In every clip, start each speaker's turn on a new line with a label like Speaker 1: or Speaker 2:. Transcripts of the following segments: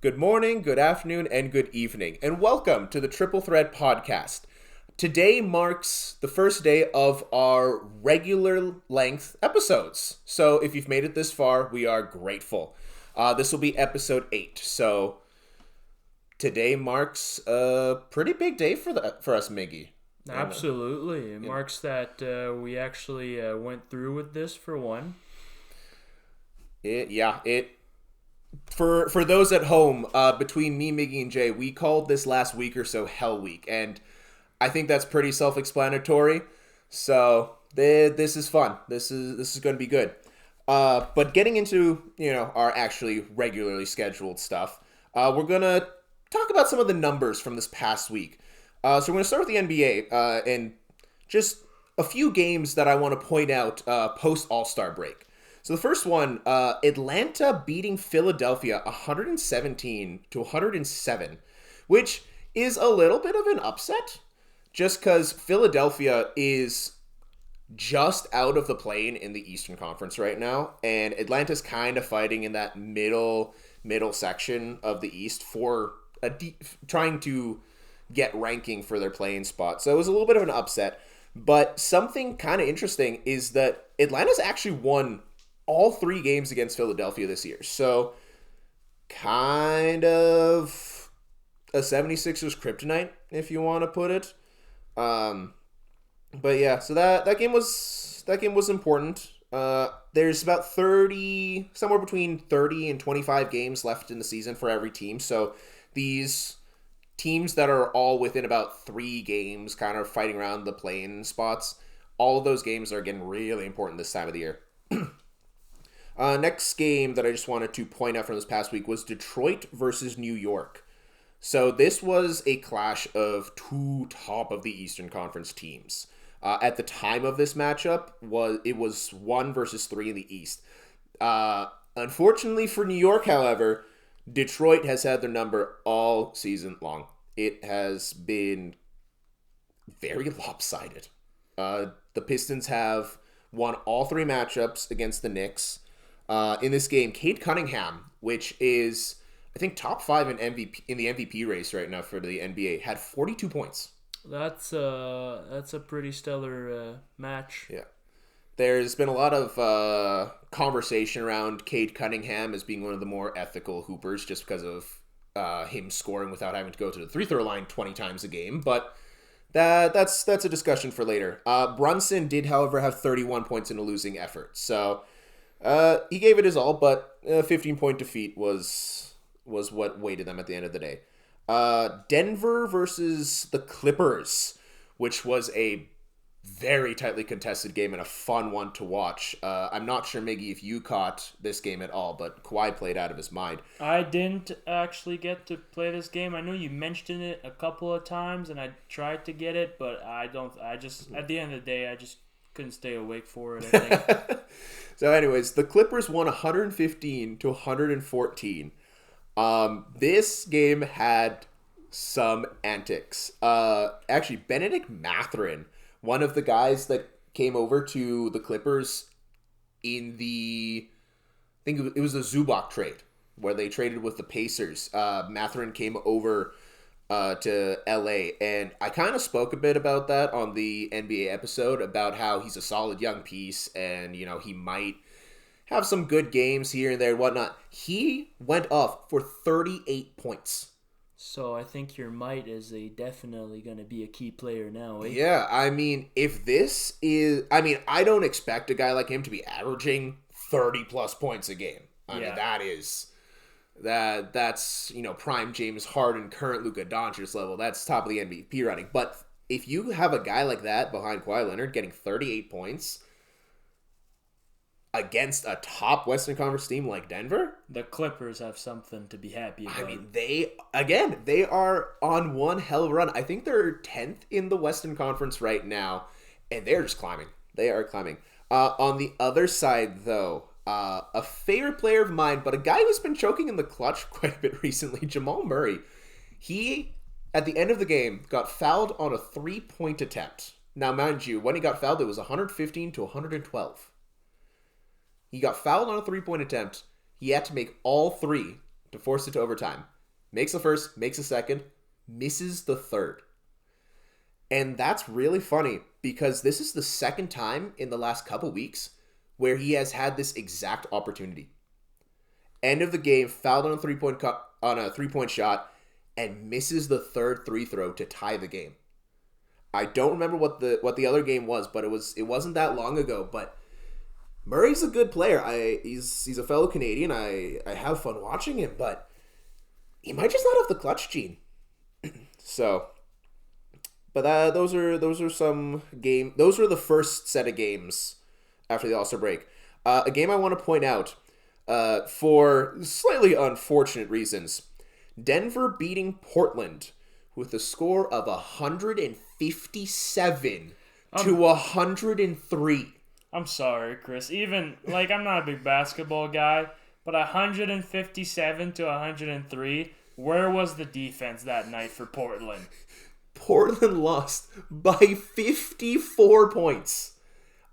Speaker 1: Good morning, good afternoon, and good evening, and welcome to the Triple Threat Podcast. Today marks the first day of our regular length episodes. So if you've made it this far, we are grateful. This will be episode 8. So today marks a pretty big day for us, Miggy.
Speaker 2: Absolutely. It marks that we actually went through with this for one.
Speaker 1: For those at home, between me, Miggy, and Jay, we called this last week or so Hell Week, and I think that's pretty self-explanatory. So this is fun. This is going to be good. But getting into our actually regularly scheduled stuff, we're gonna talk about some of the numbers from this past week. So we're gonna start with the NBA and just a few games that I want to point out post All-Star break. So the first one, Atlanta beating Philadelphia 117-107, which is a little bit of an upset, just because Philadelphia is just out of the play-in in the Eastern Conference right now, and Atlanta's kind of fighting in that middle section of the East for trying to get ranking for their play-in spot. So it was a little bit of an upset, but something kind of interesting is that Atlanta's actually won all 3 games against Philadelphia this year. So kind of a 76ers kryptonite, if you want to put it. But yeah, so that game was important. There's about somewhere between 30 and 25 games left in the season for every team. So these teams that are all within about 3 games, kind of fighting around the play-in spots, all of those games are getting really important this time of the year. Next game that I just wanted to point out from this past week was Detroit versus New York. So this was a clash of 2 top of the Eastern Conference teams. At the time of this matchup, it was 1 versus 3 in the East. Unfortunately for New York, however, Detroit has had their number all season long. It has been very lopsided. The Pistons have won all 3 matchups against the Knicks. In this game, Cade Cunningham, which is, I think, top 5 in the MVP race right now for the NBA, had 42 points.
Speaker 2: That's a pretty stellar match.
Speaker 1: Yeah. There's been a lot of conversation around Cade Cunningham as being one of the more ethical hoopers just because of him scoring without having to go to the free-throw line 20 times a game. But that's a discussion for later. Brunson did, however, have 31 points in a losing effort. So he gave it his all, but a 15-point defeat was what weighted them at the end of the day. Denver versus the Clippers, which was a very tightly contested game and a fun one to watch. I'm not sure, Miggy, if you caught this game at all, but Kawhi played out of his mind.
Speaker 2: I didn't actually get to play this game. I know you mentioned it a couple of times, and I tried to get it, but at the end of the day, I just couldn't stay awake for it, I think.
Speaker 1: So anyways, the Clippers won 115-114. This game had some antics. Actually, Benedict Mathurin, one of the guys that came over to the Clippers in I think it was the Zubac trade, where they traded with the Pacers. Mathurin came over to LA, and I kind of spoke a bit about that on the NBA episode about how he's a solid young piece, and he might have some good games here and there and whatnot. He went off for 38 points.
Speaker 2: So I think your might is definitely going to be a key player now.
Speaker 1: Yeah, I mean, I don't expect a guy like him to be averaging 30 plus points a game. I mean, that's prime James Harden, current Luka Doncic level. That's top of the MVP running. But if you have a guy like that behind Kawhi Leonard getting 38 points against a top Western Conference team like Denver,
Speaker 2: the Clippers have something to be happy about.
Speaker 1: I mean, they are on one hell of a run. I think they're 10th in the Western Conference right now, and they're just climbing. They are climbing. On the other side, though, a favorite player of mine, but a guy who's been choking in the clutch quite a bit recently, Jamal Murray. He, at the end of the game, got fouled on a 3-point attempt. Now, mind you, when he got fouled, it was 115-112. He got fouled on a 3-point attempt. He had to make all 3 to force it to overtime. Makes the first, makes the second, misses the third. And that's really funny because this is the second time in the last couple weeks where he has had this exact opportunity. End of the game, fouled on a three-point shot, and misses the third free throw to tie the game. I don't remember what the other game was, but it wasn't that long ago. But Murray's a good player. He's a fellow Canadian. I have fun watching him, but he might just not have the clutch gene. So, but those are some game. Those were the first set of games after the All-Star break. A game I want to point out for slightly unfortunate reasons. Denver beating Portland with a score of 157 to 103.
Speaker 2: I'm sorry, Chris. Even, I'm not a big basketball guy, but 157 to 103, where was the defense that night for Portland?
Speaker 1: Portland lost by 54 points.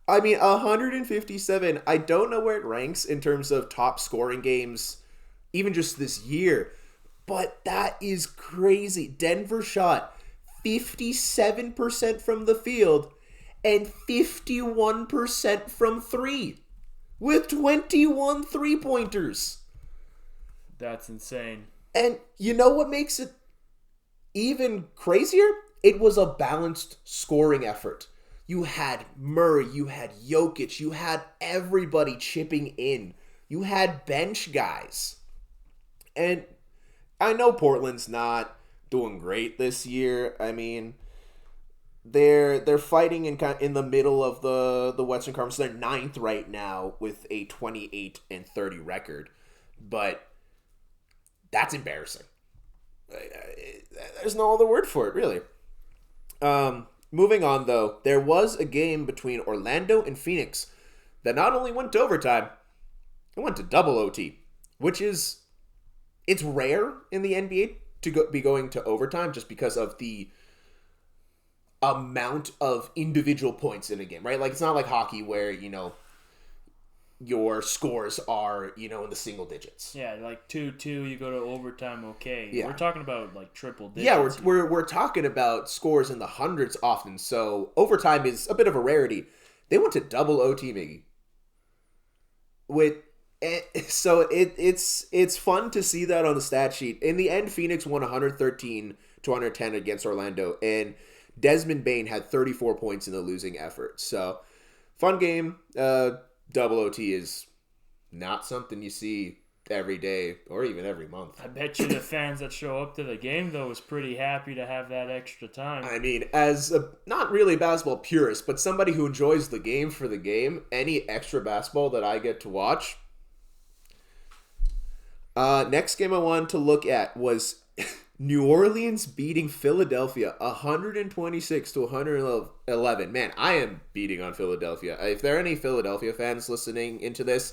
Speaker 1: I mean, 157, I don't know where it ranks in terms of top scoring games, even just this year. But that is crazy. Denver shot 57% from the field and 51% from three with 21 three-pointers.
Speaker 2: That's insane.
Speaker 1: And you know what makes it even crazier? It was a balanced scoring effort. You had Murray, you had Jokic, you had everybody chipping in. You had bench guys. And I know Portland's not doing great this year. I mean, they're fighting in the middle of the Western Conference. They're 9th right now with a 28-30 record, but that's embarrassing. There's no other word for it, really. Moving on, though, there was a game between Orlando and Phoenix that not only went to overtime, it went to double OT, which is. It's rare in the NBA to be going to overtime just because of the amount of individual points in a game, right? Like, it's not like hockey where, your scores are, in the single digits.
Speaker 2: Yeah, 2-2, you go to overtime, okay.
Speaker 1: Yeah.
Speaker 2: We're talking about, triple digits.
Speaker 1: Yeah, we're talking about scores in the hundreds often, so overtime is a bit of a rarity. They went to double OT, Miggy. So it's fun to see that on the stat sheet. In the end, Phoenix won 113 to 110 against Orlando, and Desmond Bane had 34 points in the losing effort. So, fun game. Double OT is not something you see every day or even every month.
Speaker 2: I bet you the fans that show up to the game, though, is pretty happy to have that extra time.
Speaker 1: I mean, as not really a basketball purist, but somebody who enjoys the game for the game, any extra basketball that I get to watch. Next game I wanted to look at was New Orleans beating Philadelphia 126 to 111. Man, I am beating on Philadelphia. If there are any Philadelphia fans listening into this,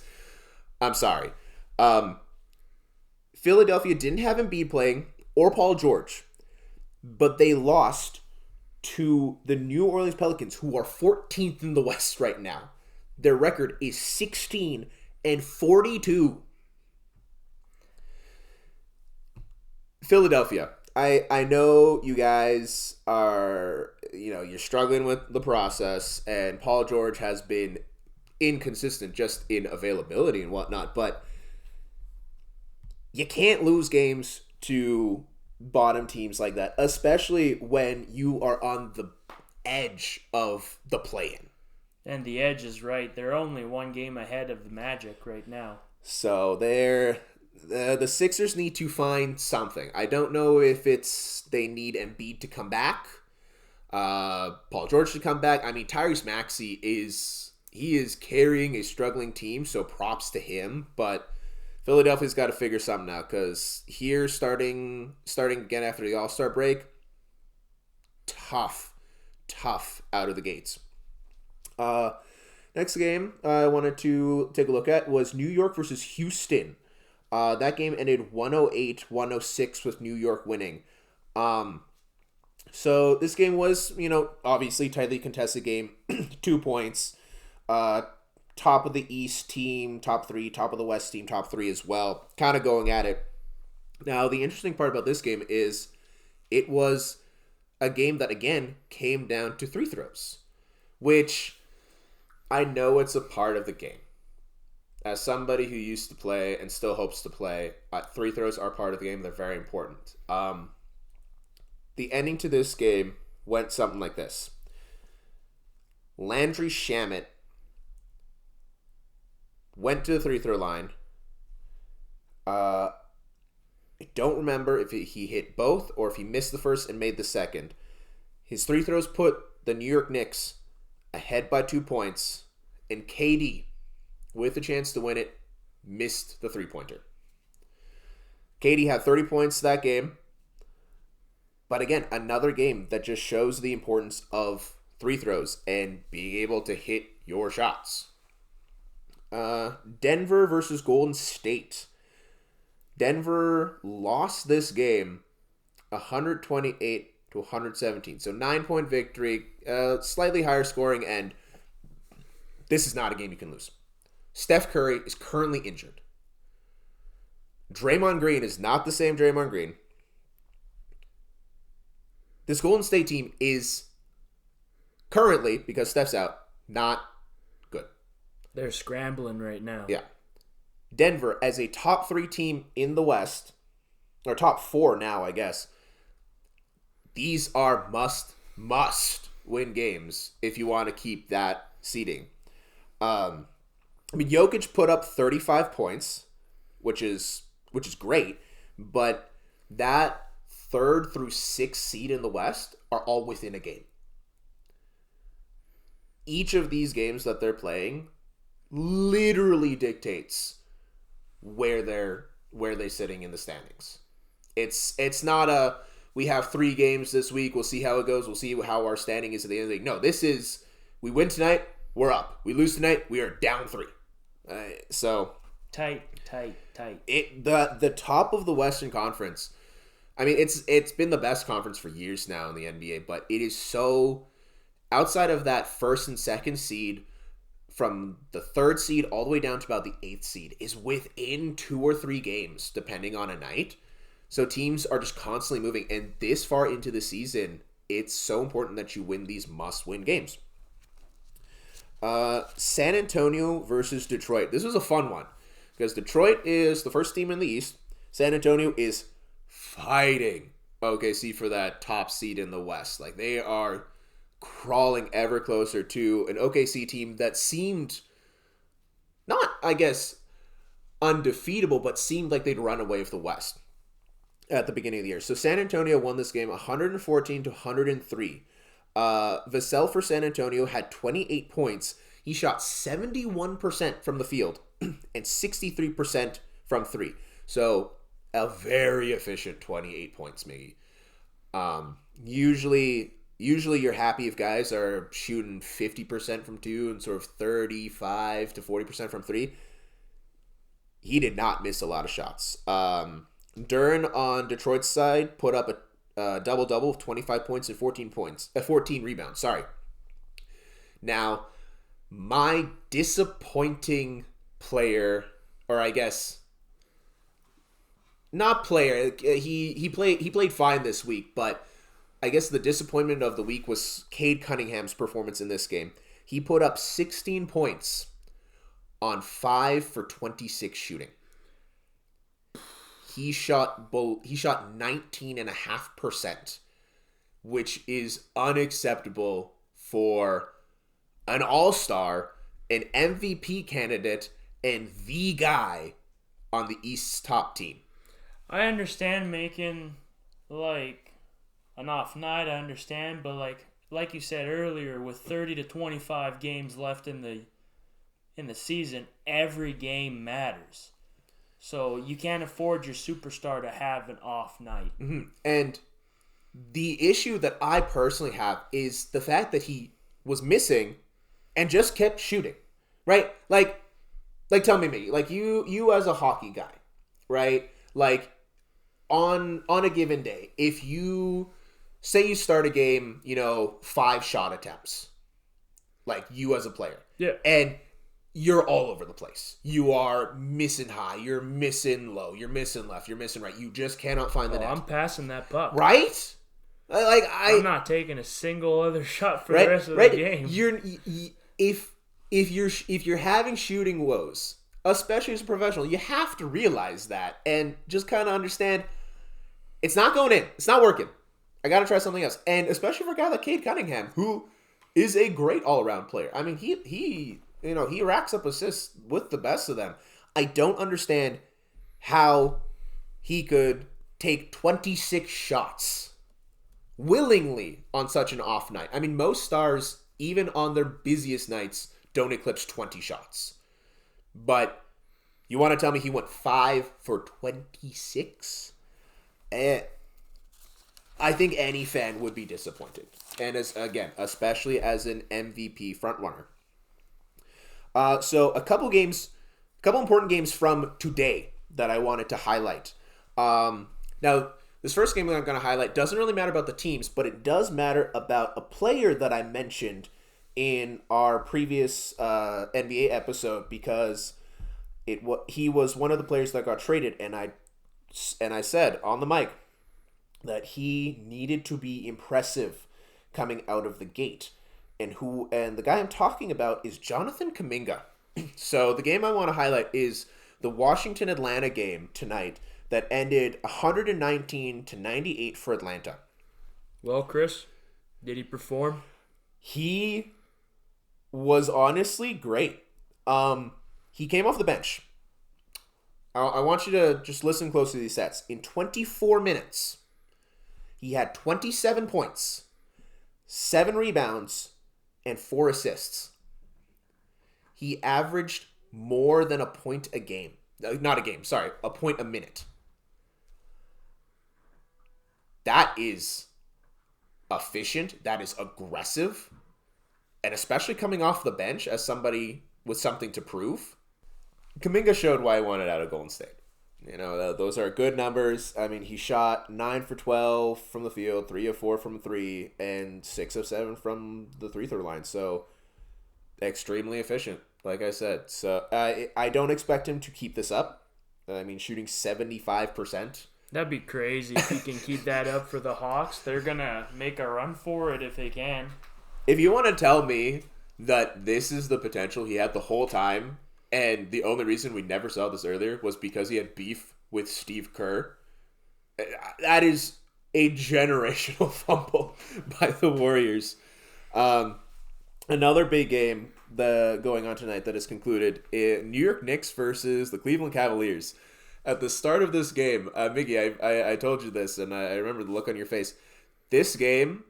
Speaker 1: I'm sorry. Philadelphia didn't have Embiid playing or Paul George, but they lost to the New Orleans Pelicans, who are 14th in the West right now. Their record is 16-42. Philadelphia. I know you guys are, you're struggling with the process, and Paul George has been inconsistent just in availability and whatnot, but you can't lose games to bottom teams like that, especially when you are on the edge of the play-in.
Speaker 2: And the edge is right. They're only one game ahead of the Magic right now.
Speaker 1: So the Sixers need to find something. I don't know if they need Embiid to come back, Paul George to come back. I mean, Tyrese Maxey is carrying a struggling team, so props to him. But Philadelphia's got to figure something out, because here starting again after the All-Star break, tough out of the gates. Next game I wanted to take a look at was New York versus Houston. That game ended 108-106 with New York winning. So this game was, obviously tightly contested game. 2 points. Top of the East team, top 3. Top of the West team, top 3 as well. Kind of going at it. Now, the interesting part about this game is it was a game that, again, came down to free throws, which I know it's a part of the game. As somebody who used to play and still hopes to play, free throws are part of the game. They're very important. The ending to this game went something like this. Landry Shamet went to the free throw line. I don't remember if he hit both or if he missed the first and made the second. His free throws put the New York Knicks ahead by 2 points, and KD, with a chance to win it, missed the three-pointer. KD had 30 points that game, but again, another game that just shows the importance of free throws and being able to hit your shots. Denver versus Golden State. Denver lost this game 128 to 117. So 9-point victory, slightly higher scoring, and this is not a game you can lose. Steph Curry is currently injured. Draymond Green is not the same Draymond Green. This Golden State team is currently, because Steph's out, not good.
Speaker 2: They're scrambling right now.
Speaker 1: Yeah. Denver, as a top 3 team in the West, or top 4 now, I guess, these are must win games if you want to keep that seeding. Jokic put up 35 points, which is great, but that 3rd through 6th seed in the West are all within a game. Each of these games that they're playing literally dictates where they're sitting in the standings. It's not a we have 3 games this week, we'll see how it goes, we'll see how our standing is at the end of the week. No, this is we win tonight, we're up. We lose tonight, we are down 3. So
Speaker 2: tight.
Speaker 1: The top of the Western Conference. I mean, it's been the best conference for years now in the NBA, but it is so outside of that 1st and 2nd seed, from the 3rd seed all the way down to about the 8th seed is within 2 or 3 games, depending on a night. So teams are just constantly moving, and this far into the season, it's so important that you win these must-win games. San Antonio versus Detroit. This was a fun one because Detroit is the first team in the East. San Antonio is fighting OKC for that top seed in the West. Like, they are crawling ever closer to an OKC team that seemed not, I guess, undefeatable, but seemed like they'd run away with the West at the beginning of the year. So San Antonio won this game 114 to 103. Vassell for San Antonio had 28 points. He shot 71% from the field and 63% from 3. So a very efficient 28 points, Miggy. Usually you're happy if guys are shooting 50% from 2 and sort of 35 to 40% from 3. He did not miss a lot of shots. Dern on Detroit's side put up a double-double of 25 points and 14 rebounds. Sorry. Now, my disappointing player, or I guess not player, he played fine this week, but I guess the disappointment of the week was Cade Cunningham's performance in this game. He put up 16 points on 5 for 26 shooting. He shot 19.5%, which is unacceptable for an all-star, an MVP candidate, and the guy on the East's top team.
Speaker 2: I understand making like an off night, I understand, but like you said earlier, with 30 to 25 games left in the season, every game matters. So you can't afford your superstar to have an off night.
Speaker 1: Mm-hmm. And the issue that I personally have is the fact that he was missing and just kept shooting, right? Like tell me, Miggy, like you as a hockey guy, right? Like on a given day, if you say you start a game, 5 shot attempts, like you as a player,
Speaker 2: yeah,
Speaker 1: and you're all over the place. You are missing high, you're missing low, you're missing left, you're missing right. You just cannot find the net.
Speaker 2: I'm passing that puck.
Speaker 1: Right?
Speaker 2: I'm not taking a single other shot for
Speaker 1: right,
Speaker 2: the rest of
Speaker 1: right.
Speaker 2: the game.
Speaker 1: If you're having shooting woes, especially as a professional, you have to realize that and just kind of understand it's not going in. It's not working. I got to try something else. And especially for a guy like Cade Cunningham, who is a great all-around player. I mean, he racks up assists with the best of them. I don't understand how he could take 26 shots willingly on such an off night. I mean, most stars, even on their busiest nights, don't eclipse 20 shots. But you want to tell me he went 5 for 26? I think any fan would be disappointed. And especially as an MVP frontrunner. So a couple important games from today that I wanted to highlight. Now, this first game that I'm going to highlight doesn't really matter about the teams, but it does matter about a player that I mentioned in our previous NBA episode because he was one of the players that got traded, and I said on the mic that he needed to be impressive coming out of the gate. And the guy I'm talking about is Jonathan Kuminga. So the game I want to highlight is the Washington-Atlanta game tonight that ended 119-98 for Atlanta.
Speaker 2: Well, Chris, did he perform?
Speaker 1: He was honestly great. He came off the bench. I want you to just listen close to these stats. In 24 minutes, he had 27 points, 7 rebounds, and 4 assists. He averaged more than a point a game. A point a minute. That is efficient. That is aggressive. And especially coming off the bench as somebody with something to prove. Kuminga showed why he wanted out of Golden State. Those are good numbers. I mean, he shot 9 for 12 from the field, 3 of 4 from 3, and 6 of 7 from the free-throw line. So, extremely efficient, like I said. So, I don't expect him to keep this up. I mean, shooting 75%.
Speaker 2: That'd be crazy if he can keep that up for the Hawks. They're going to make a run for it if they can.
Speaker 1: If you want to tell me that this is the potential he had the whole time, and the only reason we never saw this earlier was because he had beef with Steve Kerr, that is a generational fumble by the Warriors. Another big game going on tonight that is concluded, New York Knicks versus the Cleveland Cavaliers. At the start of this game, Miggy, I told you this, and I remember the look on your face. This game,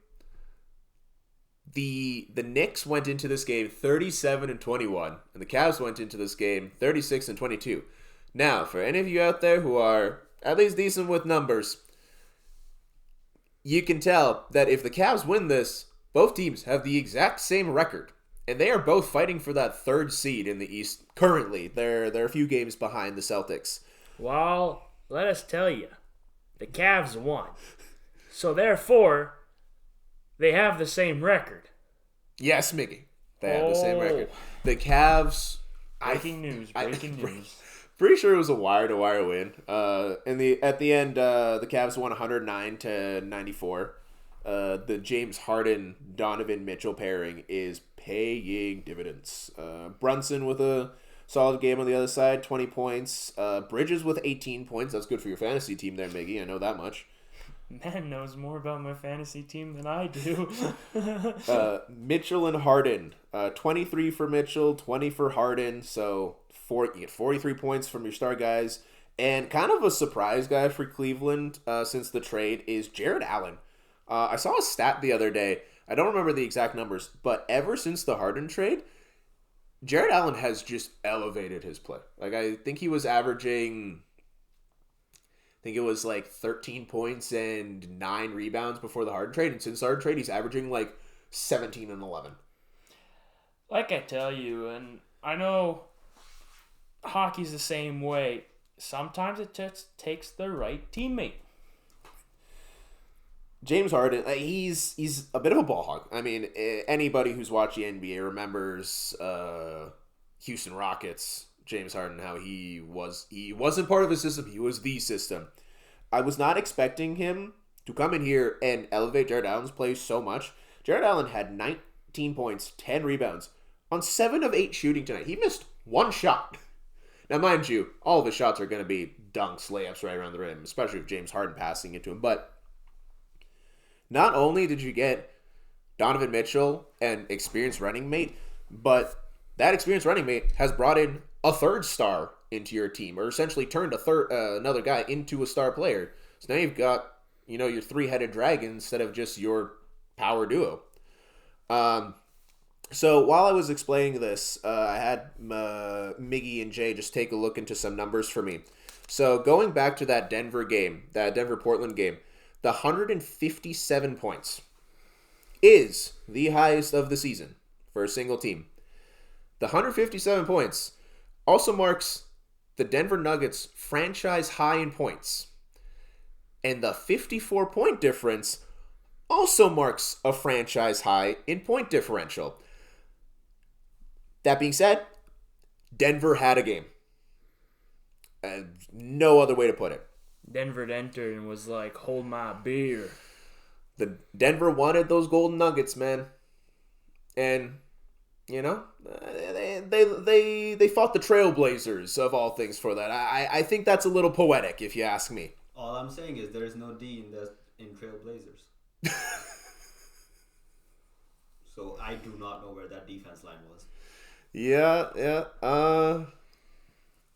Speaker 1: the Knicks went into this game 37-21, and the Cavs went into this game 36-22. Now, for any of you out there who are at least decent with numbers, you can tell that if the Cavs win this, both teams have the exact same record, and they are both fighting for that third seed in the East. Currently, they're a few games behind the Celtics.
Speaker 2: Well, let us tell you, the Cavs won. So therefore, they have the same record.
Speaker 1: Yes, Miggy. They have the same record. The Cavs...
Speaker 2: Breaking news.
Speaker 1: Pretty sure it was a wire-to-wire win. At the end, the Cavs won 109-94. The James Harden Donovan Mitchell pairing is paying dividends. Brunson with a solid game on the other side, 20 points. Bridges with 18 points. That's good for your fantasy team there, Miggy. I know that much.
Speaker 2: Man knows more about my fantasy team than I do.
Speaker 1: Mitchell and Harden. 23 for Mitchell, 20 for Harden. So you get 43 points from your star guys. And kind of a surprise guy for Cleveland since the trade is Jared Allen. I saw a stat the other day. I don't remember the exact numbers, but ever since the Harden trade, Jared Allen has just elevated his play. Like, I think he was averaging... I think it was like 13 points and 9 rebounds before the Harden trade. And since the Harden trade, he's averaging like 17 and 11.
Speaker 2: Like I tell you, and I know hockey's the same way. Sometimes it just takes the right teammate.
Speaker 1: James Harden, he's a bit of a ball hog. I mean, anybody who's watched the NBA remembers Houston Rockets, James Harden, how he wasn't part of a system, he was the system. I was not expecting him to come in here and elevate Jared Allen's play so much. Jared Allen had 19 points, 10 rebounds on 7 of 8 shooting tonight. He missed one shot. Now, mind you, all of his shots are going to be dunks, layups right around the rim, especially with James Harden passing it to him. But not only did you get Donovan Mitchell, an experienced running mate, but that experienced running mate has brought in a third star into your team, or essentially turned another guy into a star player. So now you've got, your three-headed dragon instead of just your power duo. So while I was explaining this, I had Miggy and Jay just take a look into some numbers for me. So going back to that Denver-Portland game, the 157 points is the highest of the season for a single team. The 157 points also marks the Denver Nuggets franchise high in points. And the 54-point difference also marks a franchise high in point differential. That being said, Denver had a game. No other way to put it.
Speaker 2: Denver entered and was like, hold my beer.
Speaker 1: The Denver wanted those golden nuggets, man. And, they fought the Trailblazers, of all things, for that. I think that's a little poetic, if you ask me.
Speaker 3: All I'm saying is there's no D in Trailblazers. So I do not know where that defense line was.
Speaker 1: Yeah.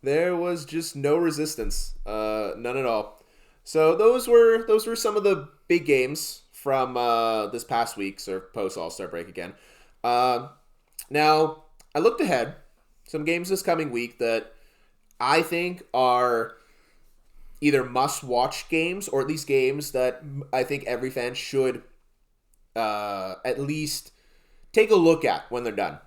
Speaker 1: There was just no resistance. None at all. So those were some of the big games from this past week's or post All-Star break again. Now, I looked ahead. Some games this coming week that I think are either must-watch games or at least games that I think every fan should at least take a look at when they're done.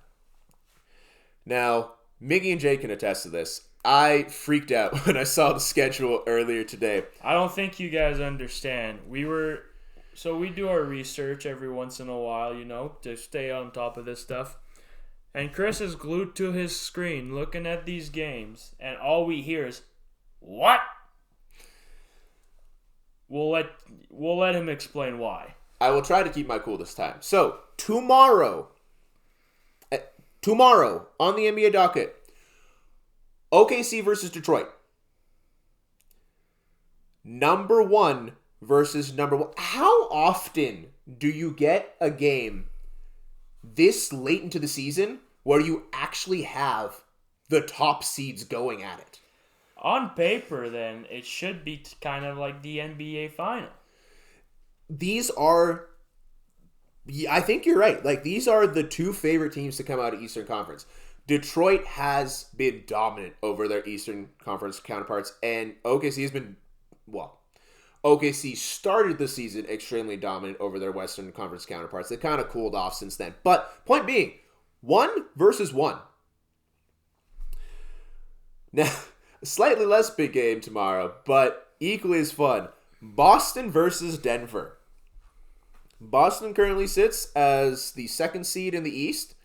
Speaker 1: Now, Miggy and Jay can attest to this. I freaked out when I saw the schedule earlier today.
Speaker 2: I don't think you guys understand. We do our research every once in a while, to stay on top of this stuff. And Chris is glued to his screen looking at these games, and all we hear is, "What?" We'll let him explain why.
Speaker 1: I will try to keep my cool this time. So, tomorrow on the NBA docket, OKC versus Detroit. Number 1 versus number 1. How often do you get a game this late into the season where you actually have the top seeds going at it?
Speaker 2: On paper, then, it should be kind of like the NBA final.
Speaker 1: These are... I think you're right. These are the two favorite teams to come out of Eastern Conference. Detroit has been dominant over their Eastern Conference counterparts, and OKC has been, OKC started the season extremely dominant over their Western Conference counterparts. They kind of cooled off since then. But point being, 1 versus 1. Now, a slightly less big game tomorrow, but equally as fun. Boston versus Denver. Boston currently sits as the 2nd seed in the East,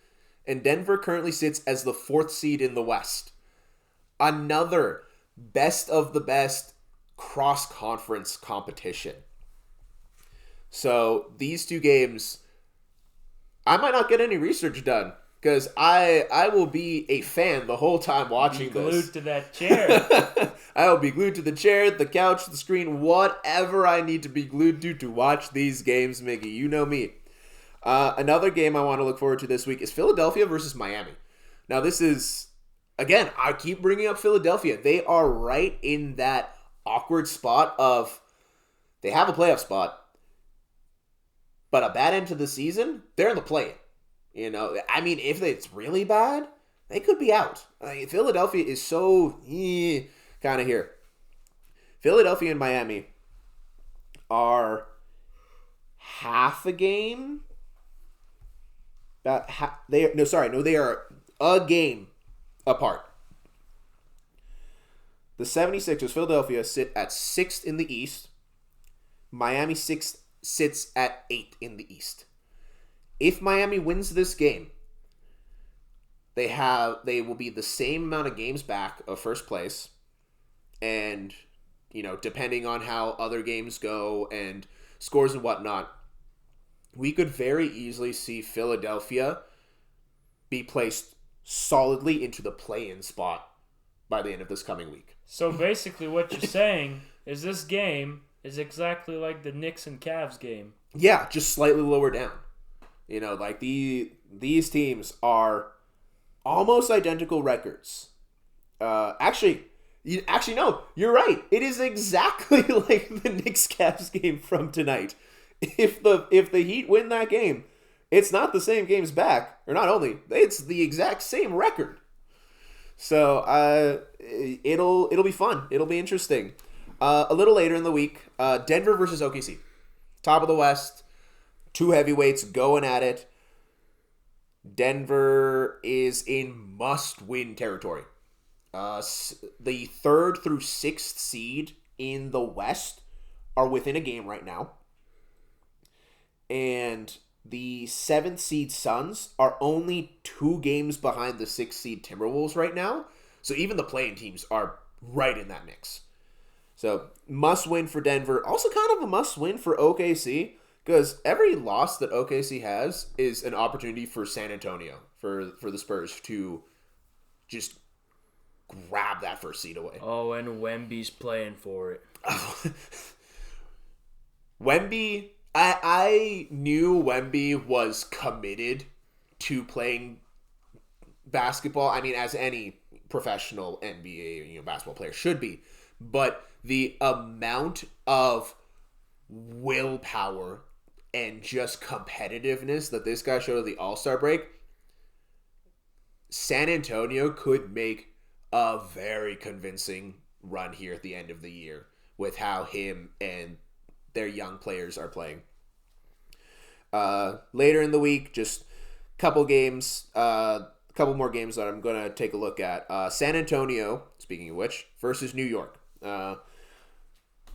Speaker 1: and Denver currently sits as the 4th seed in the West. Another best of the best cross-conference competition. So these two games, I might not get any research done because I will be a fan the whole time watching this.
Speaker 2: Glued to that chair.
Speaker 1: I will be glued to the chair, the couch, the screen, whatever I need to be glued to watch these games, Miggy. You know me. Another game I want to look forward to this week is Philadelphia versus Miami. Now this is, again, I keep bringing up Philadelphia. They are right in that awkward spot of, they have a playoff spot, but a bad end to the season, they're in the play-in. If it's really bad, they could be out. Philadelphia is so kind of here. Philadelphia and Miami are half a game. They are a game apart. The 76ers, Philadelphia, sit at 6th in the East. Miami sits at 8th in the East. If Miami wins this game, they will be the same amount of games back of first place, and depending on how other games go and scores and whatnot, we could very easily see Philadelphia be placed solidly into the play-in spot by the end of this coming week.
Speaker 2: So basically what you're saying is this game is exactly like the Knicks and Cavs game.
Speaker 1: Yeah, just slightly lower down. Like these teams are almost identical records. Actually, no, you're right. It is exactly like the Knicks Cavs game from tonight. If the Heat win that game, it's not the same games back, or not only, it's the exact same record. So it'll be fun. It'll be interesting. A little later in the week, Denver versus OKC, top of the West, two heavyweights going at it. Denver is in must-win territory. The 3rd through 6th seed in the West are within a game right now. And the 7th seed Suns are only 2 games behind the 6th seed Timberwolves right now. So even the play-in teams are right in that mix. So must win for Denver. Also kind of a must win for OKC, because every loss that OKC has is an opportunity for San Antonio, for the Spurs to just grab that first seed away.
Speaker 2: Oh, and Wemby's playing for it.
Speaker 1: Wemby, I knew Wemby was committed to playing basketball. I mean, as any professional NBA basketball player should be. But the amount of willpower and just competitiveness that this guy showed at the All-Star break, San Antonio could make a very convincing run here at the end of the year with how him and their young players are playing. Later in the week, just couple more games that I'm going to take a look at. San Antonio, speaking of which, versus New York.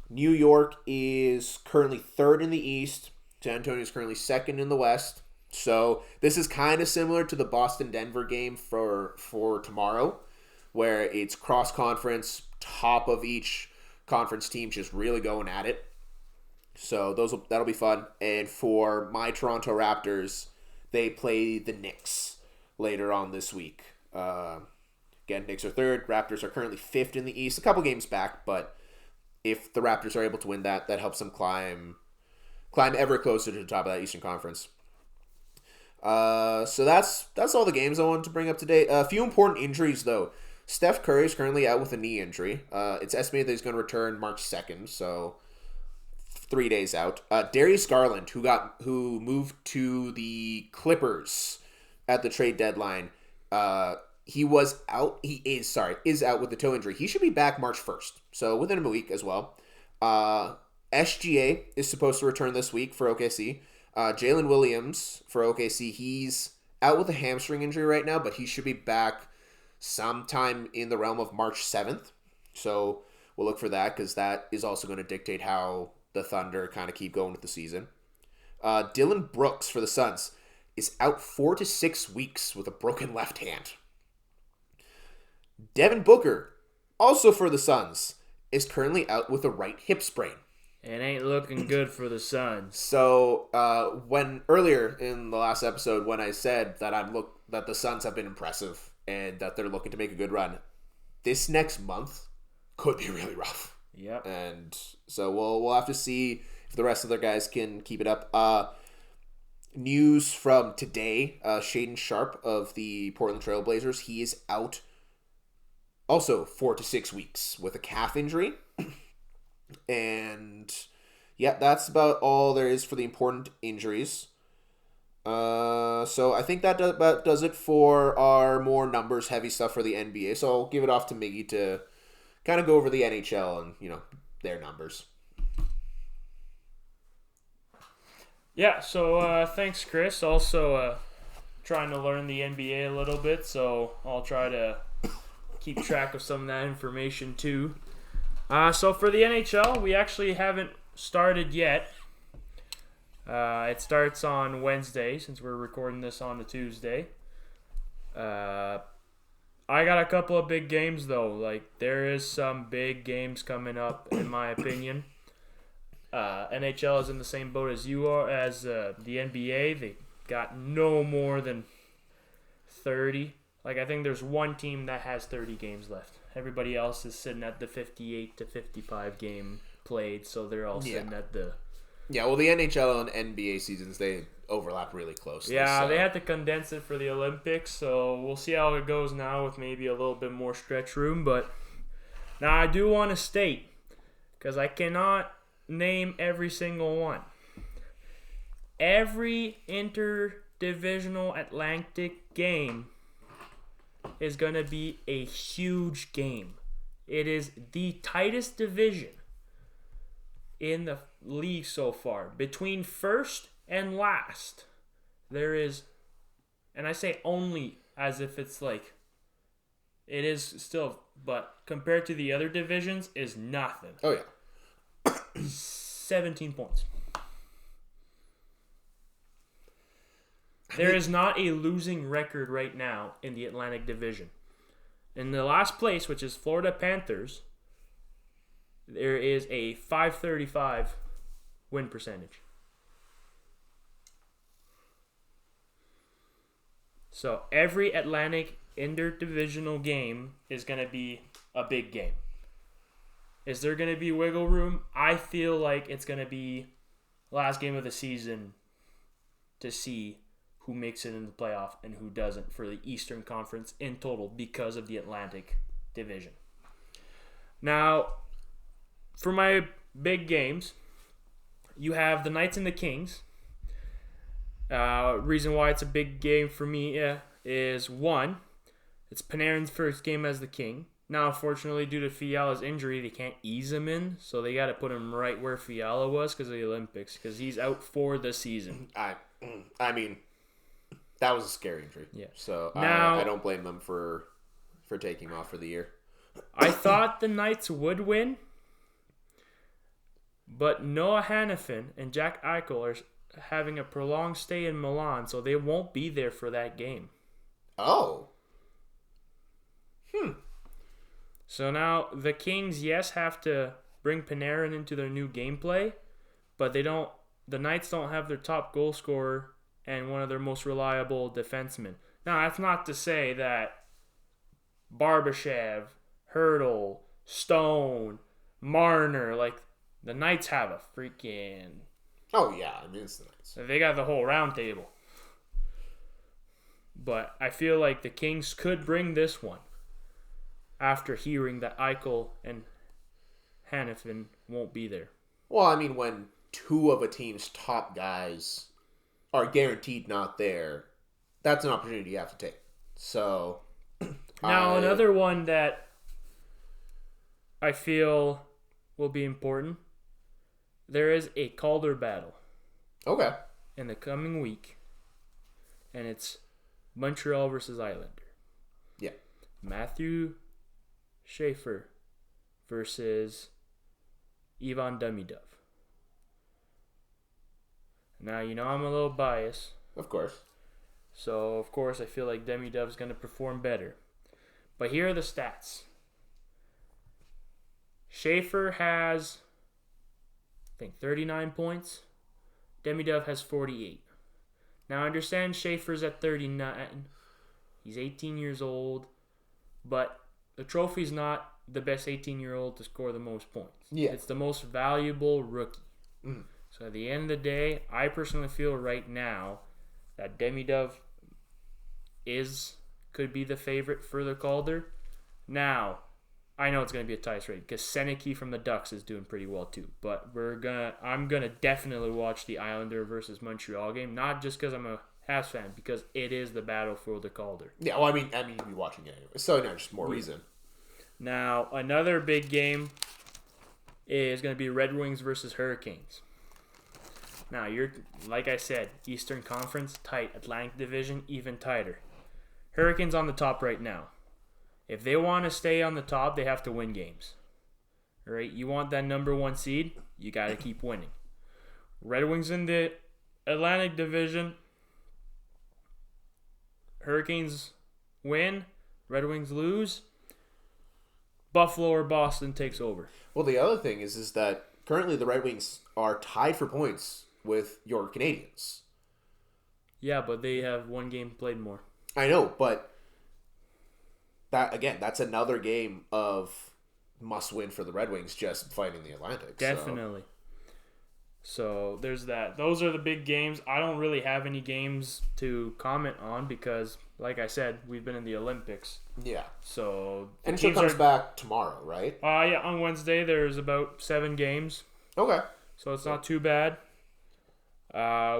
Speaker 1: New York is currently 3rd in the East. San Antonio is currently 2nd in the West. So this is kind of similar to the Boston-Denver game for tomorrow, where it's cross-conference, top of each conference team just really going at it. So that'll be fun. And for my Toronto Raptors, they play the Knicks later on this week. Again, Knicks are 3rd. Raptors are currently 5th in the East. A couple games back, but if the Raptors are able to win that helps them climb ever closer to the top of that Eastern Conference. So that's all the games I wanted to bring up today. A few important injuries, though. Steph Curry is currently out with a knee injury. It's estimated that he's going to return March 2nd, so 3 days out. Darius Garland, who moved to the Clippers at the trade deadline, is out with the toe injury. He should be back March 1st, so within a week as well. SGA is supposed to return this week for OKC. Jalen Williams for OKC, he's out with a hamstring injury right now, but he should be back sometime in the realm of March 7th. So we'll look for that, because that is also going to dictate how the Thunder kind of keep going with the season. Dylan Brooks for the Suns is out 4 to 6 weeks with a broken left hand. Devin Booker, also for the Suns, is currently out with a right hip sprain.
Speaker 2: It ain't looking good for the Suns.
Speaker 1: So, when earlier in the last episode, when I said that the Suns have been impressive and that they're looking to make a good run, this next month could be really rough.
Speaker 2: Yep.
Speaker 1: And so we'll have to see if the rest of their guys can keep it up. News from today: Shaedon Sharpe of the Portland Trail Blazers, he is out also 4 to 6 weeks with a calf injury. And yeah, that's about all there is for the important injuries. So I think that does it for our more numbers heavy stuff for the NBA. So I'll give it off to Miggy to kind of go over the NHL and their numbers.
Speaker 2: Yeah, so thanks, Chris. Also trying to learn the NBA a little bit, so I'll try to keep track of some of that information too. So for the NHL, we actually haven't started yet. It starts on Wednesday, since we're recording this on a Tuesday. I got a couple of big games though. Like there is some big games coming up, in my opinion. NHL is in the same boat as you are, as the NBA. They got no more than 30. Like I think there's one team that has 30 games left. Everybody else is sitting at the 58 to 55 game played, so they're all sitting at the.
Speaker 1: Yeah, well, the NHL and NBA seasons, they overlap really closely.
Speaker 2: Yeah,
Speaker 1: so.
Speaker 2: they had to condense it for the Olympics, so we'll see how it goes now with maybe a little bit more stretch room. But now I do want to state, because I cannot name every single one. Every interdivisional Atlantic game is going to be a huge game. It is the tightest division in the league so far. Between first and last, there is, and I say only as if it's like, it is still, but compared to the other divisions, is nothing.
Speaker 1: Oh, yeah.
Speaker 2: 17 points. There is not a losing record right now in the Atlantic Division. In the last place, which is Florida Panthers, there is a .535 win percentage. So every Atlantic interdivisional game is going to be a big game. Is there going to be wiggle room? I feel like it's going to be last game of the season to see who makes it in the playoff and who doesn't for the Eastern Conference in total because of the Atlantic Division. Now, for my big games, you have the Knights and the Kings. Reason why it's a big game for me is, one, it's Panarin's first game as the King. Now, unfortunately, due to Fiala's injury, they can't ease him in, so they got to put him right where Fiala was because of the Olympics, because he's out for the season.
Speaker 1: I mean, that was a scary injury.
Speaker 2: Yeah.
Speaker 1: So
Speaker 2: now,
Speaker 1: I don't blame them for taking off for the year.
Speaker 2: I thought the Knights would win, but Noah Hannafin and Jack Eichel are having a prolonged stay in Milan, so they won't be there for that game.
Speaker 1: Oh.
Speaker 2: So now the Kings, yes, have to bring Panarin into their new gameplay, but they don't. The Knights don't have their top goal scorer and one of their most reliable defensemen. Now, that's not to say that Barbashev, Hurdle, Stone, Marner, like the Knights have a freaking.
Speaker 1: Oh yeah, I mean it's the Knights.
Speaker 2: They got the whole round table. But I feel like the Kings could bring this one after hearing that Eichel and Hannafin won't be there.
Speaker 1: Well, I mean, when two of a team's top guys are guaranteed not there, that's an opportunity you have to take. So
Speaker 2: now another one that I feel will be important. There is a Calder battle.
Speaker 1: Okay.
Speaker 2: In the coming week, and it's Montreal versus Islander.
Speaker 1: Yeah.
Speaker 2: Matthew Schaefer versus Ivan Demidov. Now, you know I'm a little biased.
Speaker 1: Of course.
Speaker 2: So, of course, I feel like Demidov's going to perform better. But here are the stats. Schaefer has, I think, 39 points. Demidov has 48. Now, I understand Schaefer's at 39. He's 18 years old. But the trophy's not the best 18-year-old to score the most points.
Speaker 1: Yeah.
Speaker 2: It's the most valuable rookie.
Speaker 1: Mm.
Speaker 2: So at the end of the day, I personally feel right now that Demidov could be the favorite for the Calder. Now, I know it's going to be a tight race because Seneke from the Ducks is doing pretty well too. But I'm gonna definitely watch the Islander versus Montreal game, not just because I'm a Habs fan, because it is the battle for the Calder.
Speaker 1: Yeah, well, I mean, you'd be watching it anyway, so no, just more reason.
Speaker 2: Now, another big game is going to be Red Wings versus Hurricanes. Now, like I said, Eastern Conference, tight. Atlantic Division, even tighter. Hurricanes on the top right now. If they want to stay on the top, they have to win games. All right? You want that number one seed, you got to keep winning. Red Wings in the Atlantic Division. Hurricanes win, Red Wings lose, Buffalo or Boston takes over.
Speaker 1: Well, the other thing is that currently the Red Wings are tied for points with your Canadians.
Speaker 2: Yeah, but they have one game played more.
Speaker 1: I know, but that's another game of must win for the Red Wings just fighting the Atlantic.
Speaker 2: Definitely. So there's that. Those are the big games. I don't really have any games to comment on because, like I said, we've been in the Olympics.
Speaker 1: Yeah.
Speaker 2: So
Speaker 1: and it comes back tomorrow, right?
Speaker 2: Yeah, on Wednesday there's about 7 games.
Speaker 1: Okay.
Speaker 2: So it's not too bad.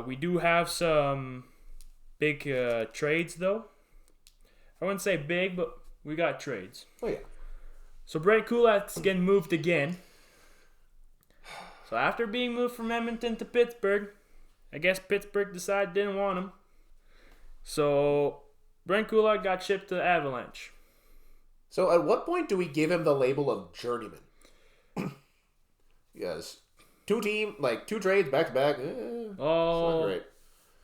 Speaker 2: We do have some big trades, though. I wouldn't say big, but we got trades.
Speaker 1: Oh, yeah.
Speaker 2: So Brett Kulak's getting moved again. So after being moved from Edmonton to Pittsburgh, I guess Pittsburgh decided didn't want him. So Brent Kulak got shipped to the Avalanche.
Speaker 1: So at what point do we give him the label of journeyman? Yes. 2 trades back to back. It's not great.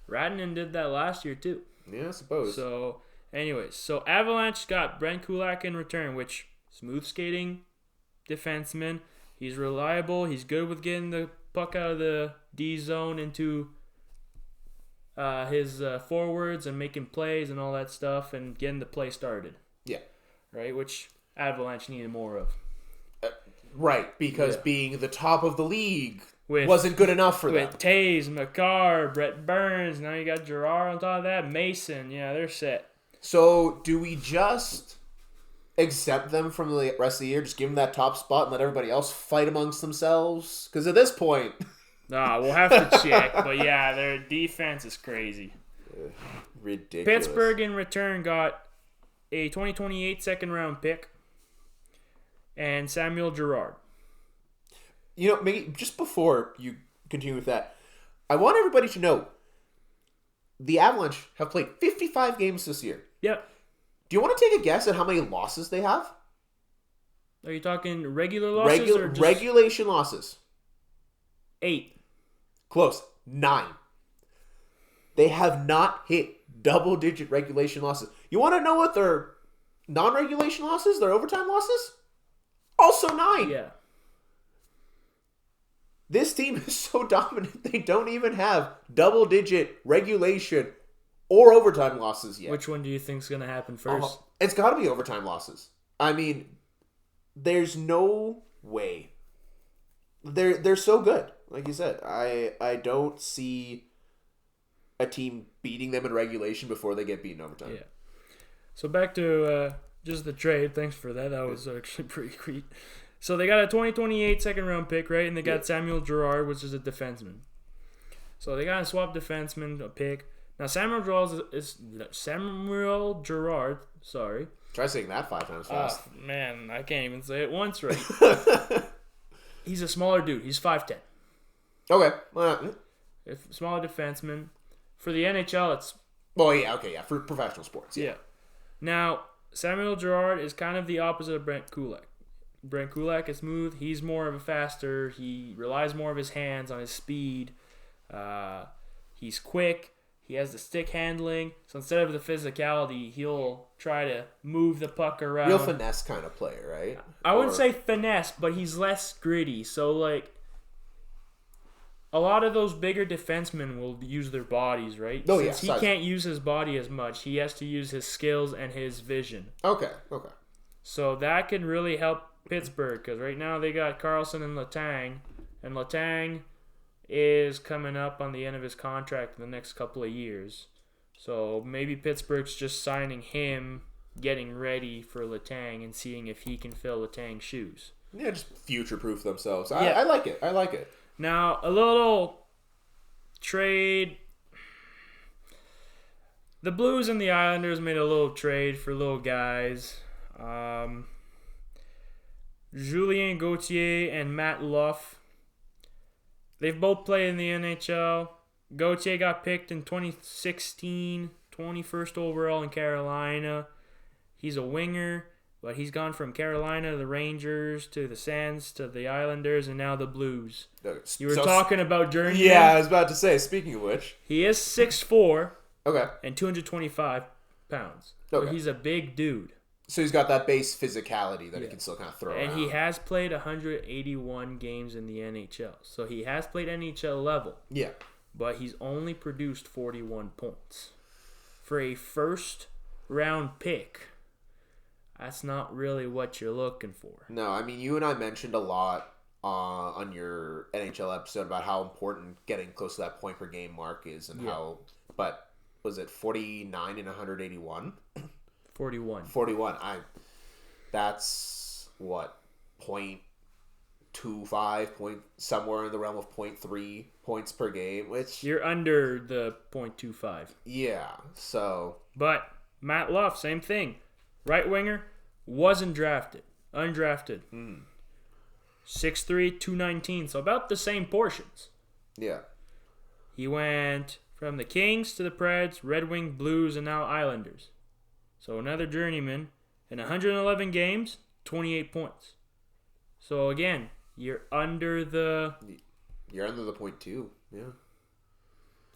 Speaker 2: Radnan did that last year too.
Speaker 1: Yeah, I suppose.
Speaker 2: So anyways, so Avalanche got Brent Kulak in return, which smooth skating defenseman. He's reliable. He's good with getting the puck out of the D zone into his forwards and making plays and all that stuff and getting the play started.
Speaker 1: Yeah.
Speaker 2: Right, which Avalanche needed more of.
Speaker 1: Right, because being the top of the league wasn't good enough for them.
Speaker 2: With Taves, McCarr, Brett Burns, now you got Gerard on top of that, Mason. Yeah, they're set.
Speaker 1: So do we just exempt them from the rest of the year, just give them that top spot and let everybody else fight amongst themselves? Because at this point...
Speaker 2: Nah, we'll have to check. But yeah, their defense is crazy.
Speaker 1: Ridiculous.
Speaker 2: Pittsburgh in return got a 2028 second round pick and Samuel Girard.
Speaker 1: You know, Miggy, just before you continue with that, I want everybody to know the Avalanche have played 55 games this year.
Speaker 2: Yep.
Speaker 1: Do you want to take a guess at how many losses they have?
Speaker 2: Are you talking regular losses or just...
Speaker 1: Regulation losses?
Speaker 2: 8.
Speaker 1: Close. 9. They have not hit double-digit regulation losses. You want to know what their non-regulation losses, their overtime losses? Also 9.
Speaker 2: Yeah.
Speaker 1: This team is so dominant, they don't even have double-digit regulation or overtime losses yet.
Speaker 2: Which one do you think is going to happen first?
Speaker 1: It's got to be overtime losses. I mean, there's no way. They're so good. Like you said, I don't see a team beating them in regulation before they get beaten overtime.
Speaker 2: Yeah. So back to just the trade. Thanks for that. That was actually pretty sweet. So they got a 2028 second round pick, right? And they got Samuel Girard, which is a defenseman. So they got a swap defenseman, a pick. Now Samuel Girard. Sorry.
Speaker 1: Try saying that 5 times fast.
Speaker 2: Man, I can't even say it once right. He's a smaller dude. He's 5'10".
Speaker 1: Okay.
Speaker 2: Smaller defenseman. For the NHL, it's...
Speaker 1: Oh, yeah. Okay, yeah. For professional sports.
Speaker 2: Yeah. Now, Samuel Girard is kind of the opposite of Brent Kulak. Brent Kulak is smooth. He's more of a faster. He relies more of his hands on his speed. He's quick. He has the stick handling. So instead of the physicality, he'll try to move the puck around.
Speaker 1: Real finesse kind of player, right?
Speaker 2: I wouldn't say finesse, but he's less gritty. So, like, a lot of those bigger defensemen will use their bodies, right?
Speaker 1: Oh,
Speaker 2: Since he can't use his body as much, he has to use his skills and his vision.
Speaker 1: Okay.
Speaker 2: So that can really help Pittsburgh, because right now they got Carlson and Letang, and Letang is coming up on the end of his contract in the next couple of years. So maybe Pittsburgh's just signing him, getting ready for Letang, and seeing if he can fill Letang's shoes.
Speaker 1: Yeah, just future-proof themselves. I like it.
Speaker 2: Now, a little trade. The Blues and the Islanders made a little trade for little guys. Julien Gauthier and Matt Luff. They've both played in the NHL. Gauthier got picked in 2016, 21st overall in Carolina. He's a winger, but he's gone from Carolina to the Rangers to the Sens to the Islanders and now the Blues. You were talking about journeyman.
Speaker 1: Yeah, I was about to say, speaking of which.
Speaker 2: He is 6'4".
Speaker 1: Okay.
Speaker 2: And 225 pounds. So
Speaker 1: Okay.
Speaker 2: he's a big dude.
Speaker 1: So he's got that base physicality that he can still kind of throw
Speaker 2: And
Speaker 1: around.
Speaker 2: he has played 181 games in the NHL. So he has played NHL level.
Speaker 1: Yeah.
Speaker 2: But he's only produced 41 points. For a first-round pick, that's not really what you're looking for.
Speaker 1: No, I mean, you and I mentioned a lot on your NHL episode about how important getting close to that point per game mark is and how, but was it 49 and 181?
Speaker 2: 41.
Speaker 1: 41. That's what, 0.25, somewhere in the realm of 0.3 points per game, which...
Speaker 2: You're under the 0.25.
Speaker 1: Yeah, so...
Speaker 2: But Matt Luff, same thing. Right winger, wasn't drafted. Undrafted. 6'3", 219. So about the same portions.
Speaker 1: Yeah.
Speaker 2: He went from the Kings to the Preds, Red Wing, Blues, and now Islanders. So another journeyman. In 111 games, 28 points. So again, you're under the...
Speaker 1: You're under the 0.2, yeah.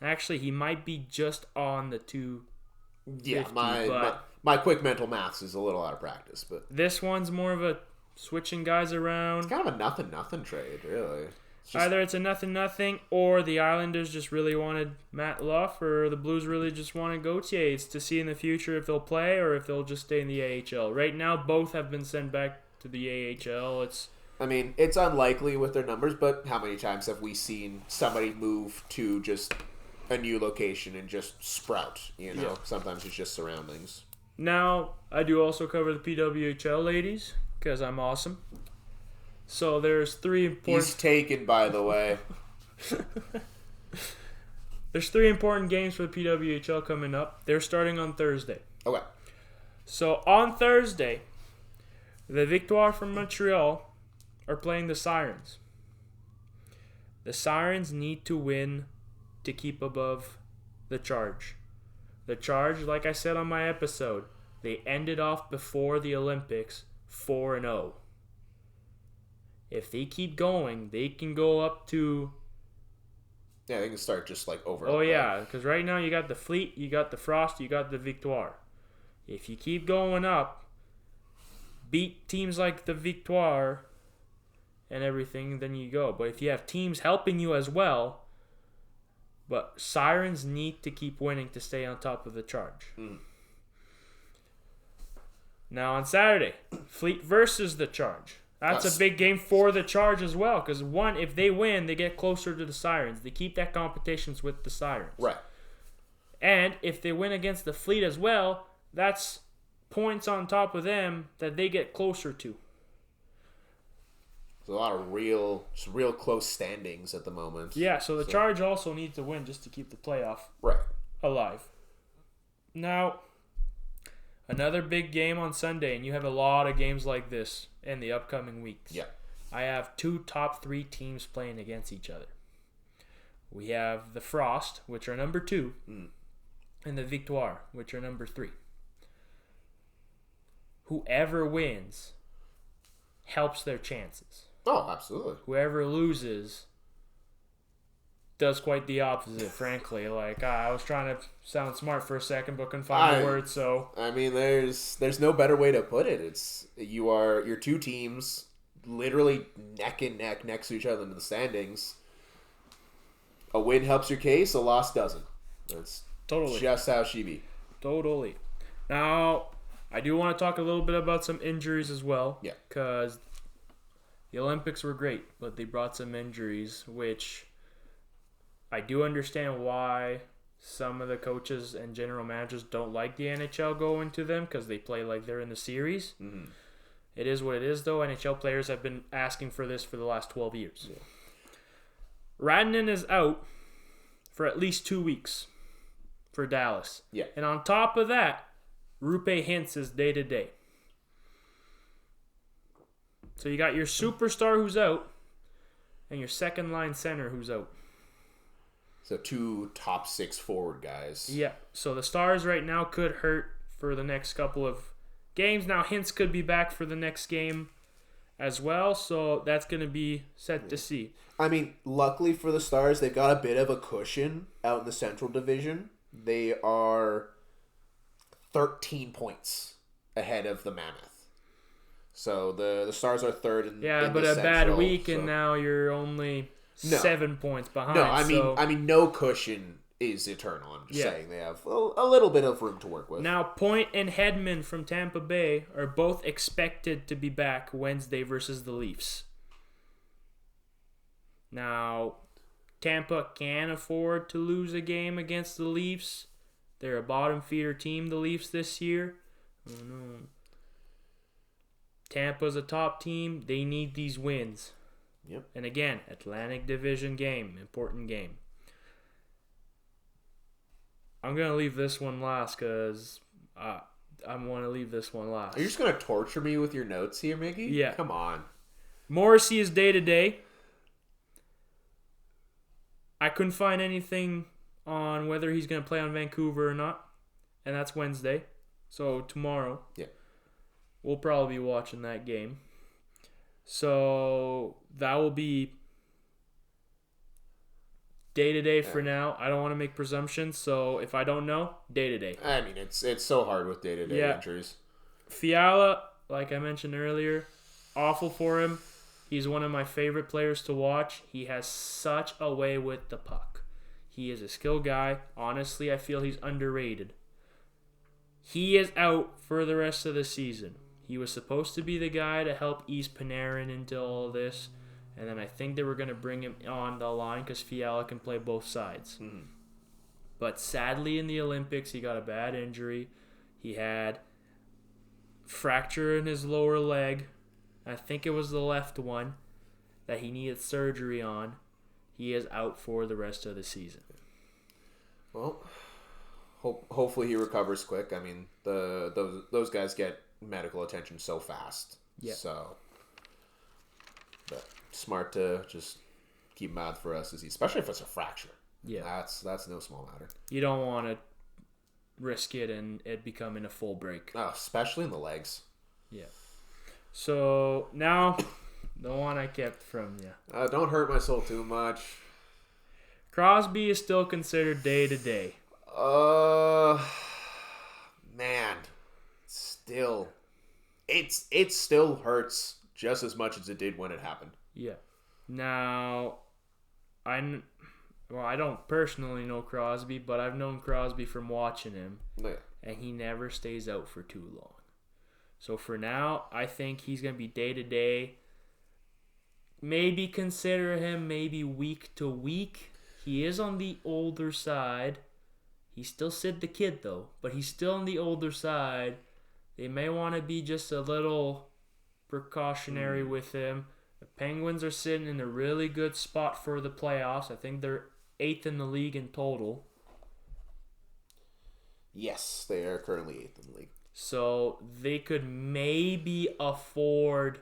Speaker 2: Actually, he might be just on the 250.
Speaker 1: Yeah,
Speaker 2: but
Speaker 1: my quick mental maths is a little out of practice, but...
Speaker 2: This one's more of a switching guys around.
Speaker 1: It's kind of a nothing trade, really.
Speaker 2: Either it's a nothing, or the Islanders just really wanted Matt Luff, or the Blues really just wanted Gauthier. It's to see in the future if they'll play or if they'll just stay in the AHL. Right now, both have been sent back to the AHL.
Speaker 1: I mean, it's unlikely with their numbers, but how many times have we seen somebody move to just a new location and just sprout, you know?
Speaker 2: Yeah.
Speaker 1: Sometimes it's just surroundings.
Speaker 2: Now, I do also cover the PWHL ladies, because I'm awesome. So there's three important...
Speaker 1: He's taken, by the way.
Speaker 2: There's three important games for the PWHL coming up. They're starting on Thursday.
Speaker 1: Okay.
Speaker 2: So on Thursday, the Victoire from Montreal are playing the Sirens. The Sirens need to win to keep above the Charge. The Charge, like I said on my episode, they ended off before the Olympics 4-0. If they keep going, they can go up to...
Speaker 1: Yeah, they can start just like over.
Speaker 2: Oh, yeah, because right now you got the Fleet, you got the Frost, you got the Victoire. If you keep going up, beat teams like the Victoire and everything, then you go. But if you have teams helping you as well, but Sirens need to keep winning to stay on top of the Charge. Now on Saturday, Fleet versus the Charge. That's a big game for the Charge as well, because one, if they win, they get closer to the Sirens. They keep that competitions with the Sirens.
Speaker 1: Right.
Speaker 2: And if they win against the Fleet as well, that's points on top of them that they get closer to.
Speaker 1: There's a lot of real close standings at the moment.
Speaker 2: Yeah, so the Charge also needs to win just to keep the playoff alive. Now, another big game on Sunday, and you have a lot of games like this in the upcoming weeks.
Speaker 1: Yeah.
Speaker 2: I have two top 3 teams playing against each other. We have the Frost, which are number 2, and the Victoire, which are number 3. Whoever wins helps their chances.
Speaker 1: Oh, absolutely.
Speaker 2: Whoever loses does quite the opposite, frankly. Like, I was trying to sound smart for a second, but couldn't find the word, so...
Speaker 1: I mean, there's no better way to put it. It's your two teams literally neck and neck next to each other in the standings. A win helps your case, a loss doesn't. That's just how she be.
Speaker 2: Totally. Now, I do want to talk a little bit about some injuries as well.
Speaker 1: Yeah.
Speaker 2: Because the Olympics were great, but they brought some injuries, which I do understand why some of the coaches and general managers don't like the NHL going to them, because they play like they're in the series.
Speaker 1: Mm-hmm.
Speaker 2: It is what it is, though. NHL players have been asking for this for the last 12 years.
Speaker 1: Yeah.
Speaker 2: Radnan is out for at least 2 weeks for Dallas.
Speaker 1: Yeah.
Speaker 2: And on top of that, Rupe Hintz is day-to-day. So you got your superstar who's out and your second-line center who's out.
Speaker 1: So 2 top 6 forward guys.
Speaker 2: Yeah. So the Stars right now could hurt for the next couple of games. Now, Hintz could be back for the next game as well, so that's going to be set to see.
Speaker 1: I mean, luckily for the Stars, they've got a bit of a cushion out in the Central Division. They are 13 points ahead of the Mammoth. So the Stars are third in
Speaker 2: but
Speaker 1: the
Speaker 2: a
Speaker 1: Central,
Speaker 2: bad week,
Speaker 1: so.
Speaker 2: and now you're only 7 points behind.
Speaker 1: No, I mean, no cushion is eternal. I'm just saying they have a little bit of room to work with.
Speaker 2: Now, Point and Hedman from Tampa Bay are both expected to be back Wednesday versus the Leafs. Now, Tampa can afford to lose a game against the Leafs. They're a bottom feeder team, the Leafs, this year. Oh, no. Tampa's a top team. They need these wins.
Speaker 1: Yep.
Speaker 2: And again, Atlantic Division game. Important game. I'm going to leave this one last because I want to leave this one last.
Speaker 1: Are you just going to torture me with your notes here, Miggy?
Speaker 2: Yeah.
Speaker 1: Come on.
Speaker 2: Morrissey is day-to-day. I couldn't find anything on whether he's going to play on Vancouver or not. And that's Wednesday. So tomorrow.
Speaker 1: Yeah.
Speaker 2: We'll probably be watching that game. So that will be day-to-day for now. I don't want to make presumptions. So if I don't know, day-to-day.
Speaker 1: I mean, it's so hard with day-to-day injuries.
Speaker 2: Fiala, like I mentioned earlier, awful for him. He's one of my favorite players to watch. He has such a way with the puck. He is a skilled guy. Honestly, I feel he's underrated. He is out for the rest of the season. He was supposed to be the guy to help ease Panarin into all of this. And then I think they were going to bring him on the line because Fiala can play both sides.
Speaker 1: Mm-hmm.
Speaker 2: But sadly in the Olympics, he got a bad injury. He had fracture in his lower leg. I think it was the left one that he needed surgery on. He is out for the rest of the season.
Speaker 1: Well, hopefully he recovers quick. I mean, those guys get medical attention so fast.
Speaker 2: Yeah.
Speaker 1: So, but smart to just keep him out for us, especially if it's a fracture.
Speaker 2: Yeah.
Speaker 1: That's no small matter.
Speaker 2: You don't want to risk it and it becoming a full break.
Speaker 1: Oh, especially in the legs.
Speaker 2: Yeah. So now, the one I kept from you.
Speaker 1: Don't hurt my soul too much.
Speaker 2: Crosby is still considered day-to-day.
Speaker 1: Man, it still hurts just as much as it did when it happened.
Speaker 2: Yeah. Now, I don't personally know Crosby, but I've known Crosby from watching him, and he never stays out for too long. So for now, I think he's going to be day-to-day. Maybe consider him maybe week to week. He is on the older side. He's still Sid the Kid, though, but he's still on the older side. They may want to be just a little precautionary with him. The Penguins are sitting in a really good spot for the playoffs. I think they're 8th in the league in total.
Speaker 1: Yes, they are currently 8th in the league.
Speaker 2: So they could maybe afford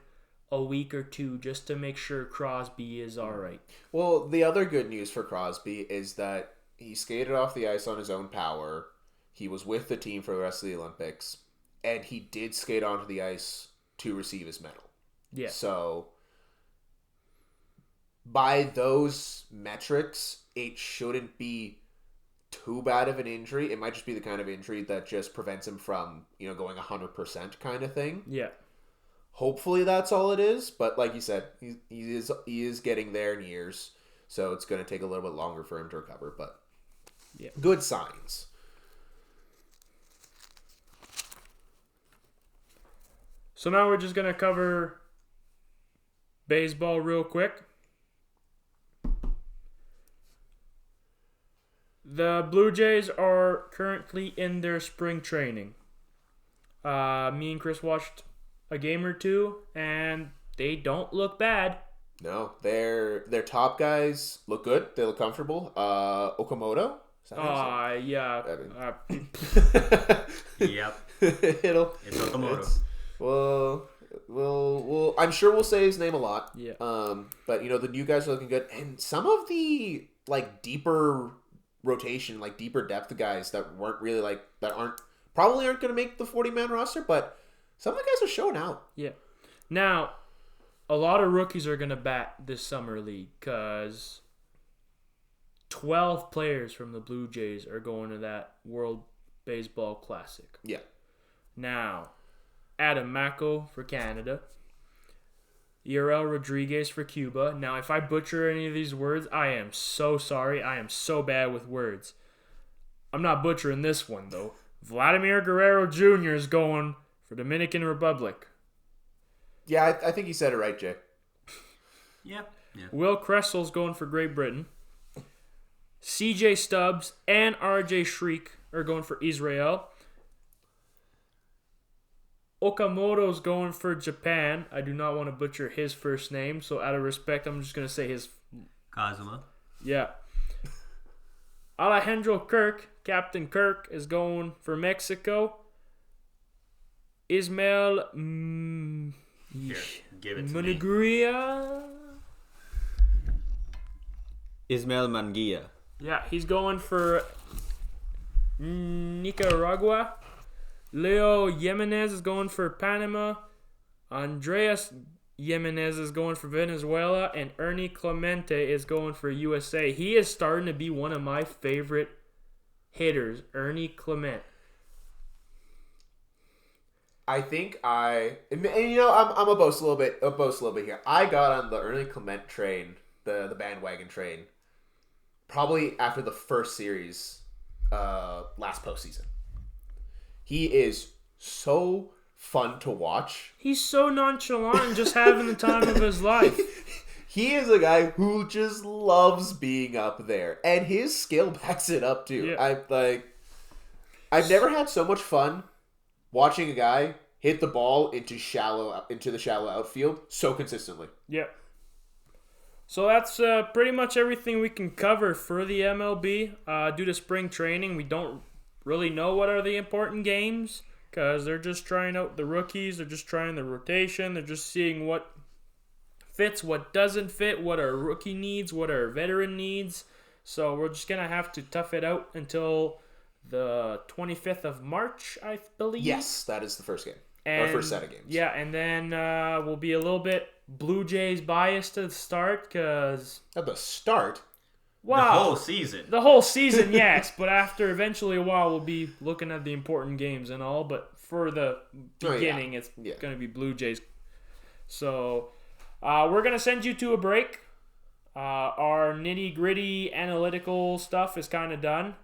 Speaker 2: a week or two just to make sure Crosby is all right.
Speaker 1: Well, the other good news for Crosby is that he skated off the ice on his own power. He was with the team for the rest of the Olympics. And he did skate onto the ice to receive his medal.
Speaker 2: Yeah.
Speaker 1: So, by those metrics, it shouldn't be too bad of an injury. It might just be the kind of injury that just prevents him from, going 100% kind of thing.
Speaker 2: Yeah.
Speaker 1: Hopefully that's all it is. But like you said, he is getting there in years. So it's going to take a little bit longer for him to recover. But
Speaker 2: yeah,
Speaker 1: good signs.
Speaker 2: So now we're just going to cover baseball real quick. The Blue Jays are currently in their spring training. Me and Chris watched a game or two, and they don't look bad.
Speaker 1: No, their top guys look good. They look comfortable. Okamoto?
Speaker 2: Yeah.
Speaker 3: Yep.
Speaker 1: It's
Speaker 3: Okamoto.
Speaker 1: Well, I'm sure we'll say his name a lot.
Speaker 2: Yeah.
Speaker 1: But the new guys are looking good, and some of the deeper rotation, deeper depth guys that weren't really probably aren't going to make the 40-man roster, but some of the guys are showing out.
Speaker 2: Yeah. Now, a lot of rookies are going to bat this summer league because 12 players from the Blue Jays are going to that World Baseball Classic.
Speaker 1: Yeah.
Speaker 2: Now, Adam Mako for Canada. Yorel Rodriguez for Cuba. Now, if I butcher any of these words, I am so sorry. I am so bad with words. I'm not butchering this one, though. Vladimir Guerrero Jr. is going for Dominican Republic.
Speaker 1: Yeah, I think you said it right, Jay.
Speaker 3: Yeah.
Speaker 2: Will Kressel's going for Great Britain. CJ Stubbs and RJ Shriek are going for Israel. Okamoto's going for Japan. I do not want to butcher his first name, so out of respect, I'm just going to say his...
Speaker 3: Kazuma.
Speaker 2: Yeah. Alejandro Kirk, Captain Kirk, is going for Mexico. Ismael
Speaker 3: Here, give it to me.
Speaker 2: Muniguia.
Speaker 3: Ismael Manguia.
Speaker 2: Yeah, he's going for Nicaragua. Leo Jimenez is going for Panama. Andreas Jimenez is going for Venezuela. And Ernie Clemente is going for USA. He is starting to be one of my favorite hitters, Ernie Clement.
Speaker 1: I think and you know, I'm a boast a little bit here. I got on the Ernie Clement train, the bandwagon train, probably after the first series, last postseason. He is so fun to watch.
Speaker 2: He's so nonchalant and just having the time of his life.
Speaker 1: He is a guy who just loves being up there, and his skill backs it up too.
Speaker 2: Yeah.
Speaker 1: I've never had so much fun watching a guy hit the ball into the shallow outfield so consistently.
Speaker 2: Yep. So that's pretty much everything we can cover for the MLB. Due to spring training, we don't really know what are the important games because they're just trying out the rookies. They're just trying the rotation. They're just seeing what fits, what doesn't fit, what our rookie needs, what our veteran needs. So we're just going to have to tough it out until the 25th of March, I believe.
Speaker 1: Yes, that is the first game.
Speaker 2: And,
Speaker 1: or first set of games.
Speaker 2: Yeah, and then we'll be a little bit Blue Jays biased to the start because...
Speaker 1: At the start?
Speaker 2: Wow.
Speaker 3: The whole season.
Speaker 2: The whole season, yes. But after eventually a while, we'll be looking at the important games and all. But for the beginning, it's going to be Blue Jays. So we're going to send you to a break. Our nitty-gritty analytical stuff is kind of done.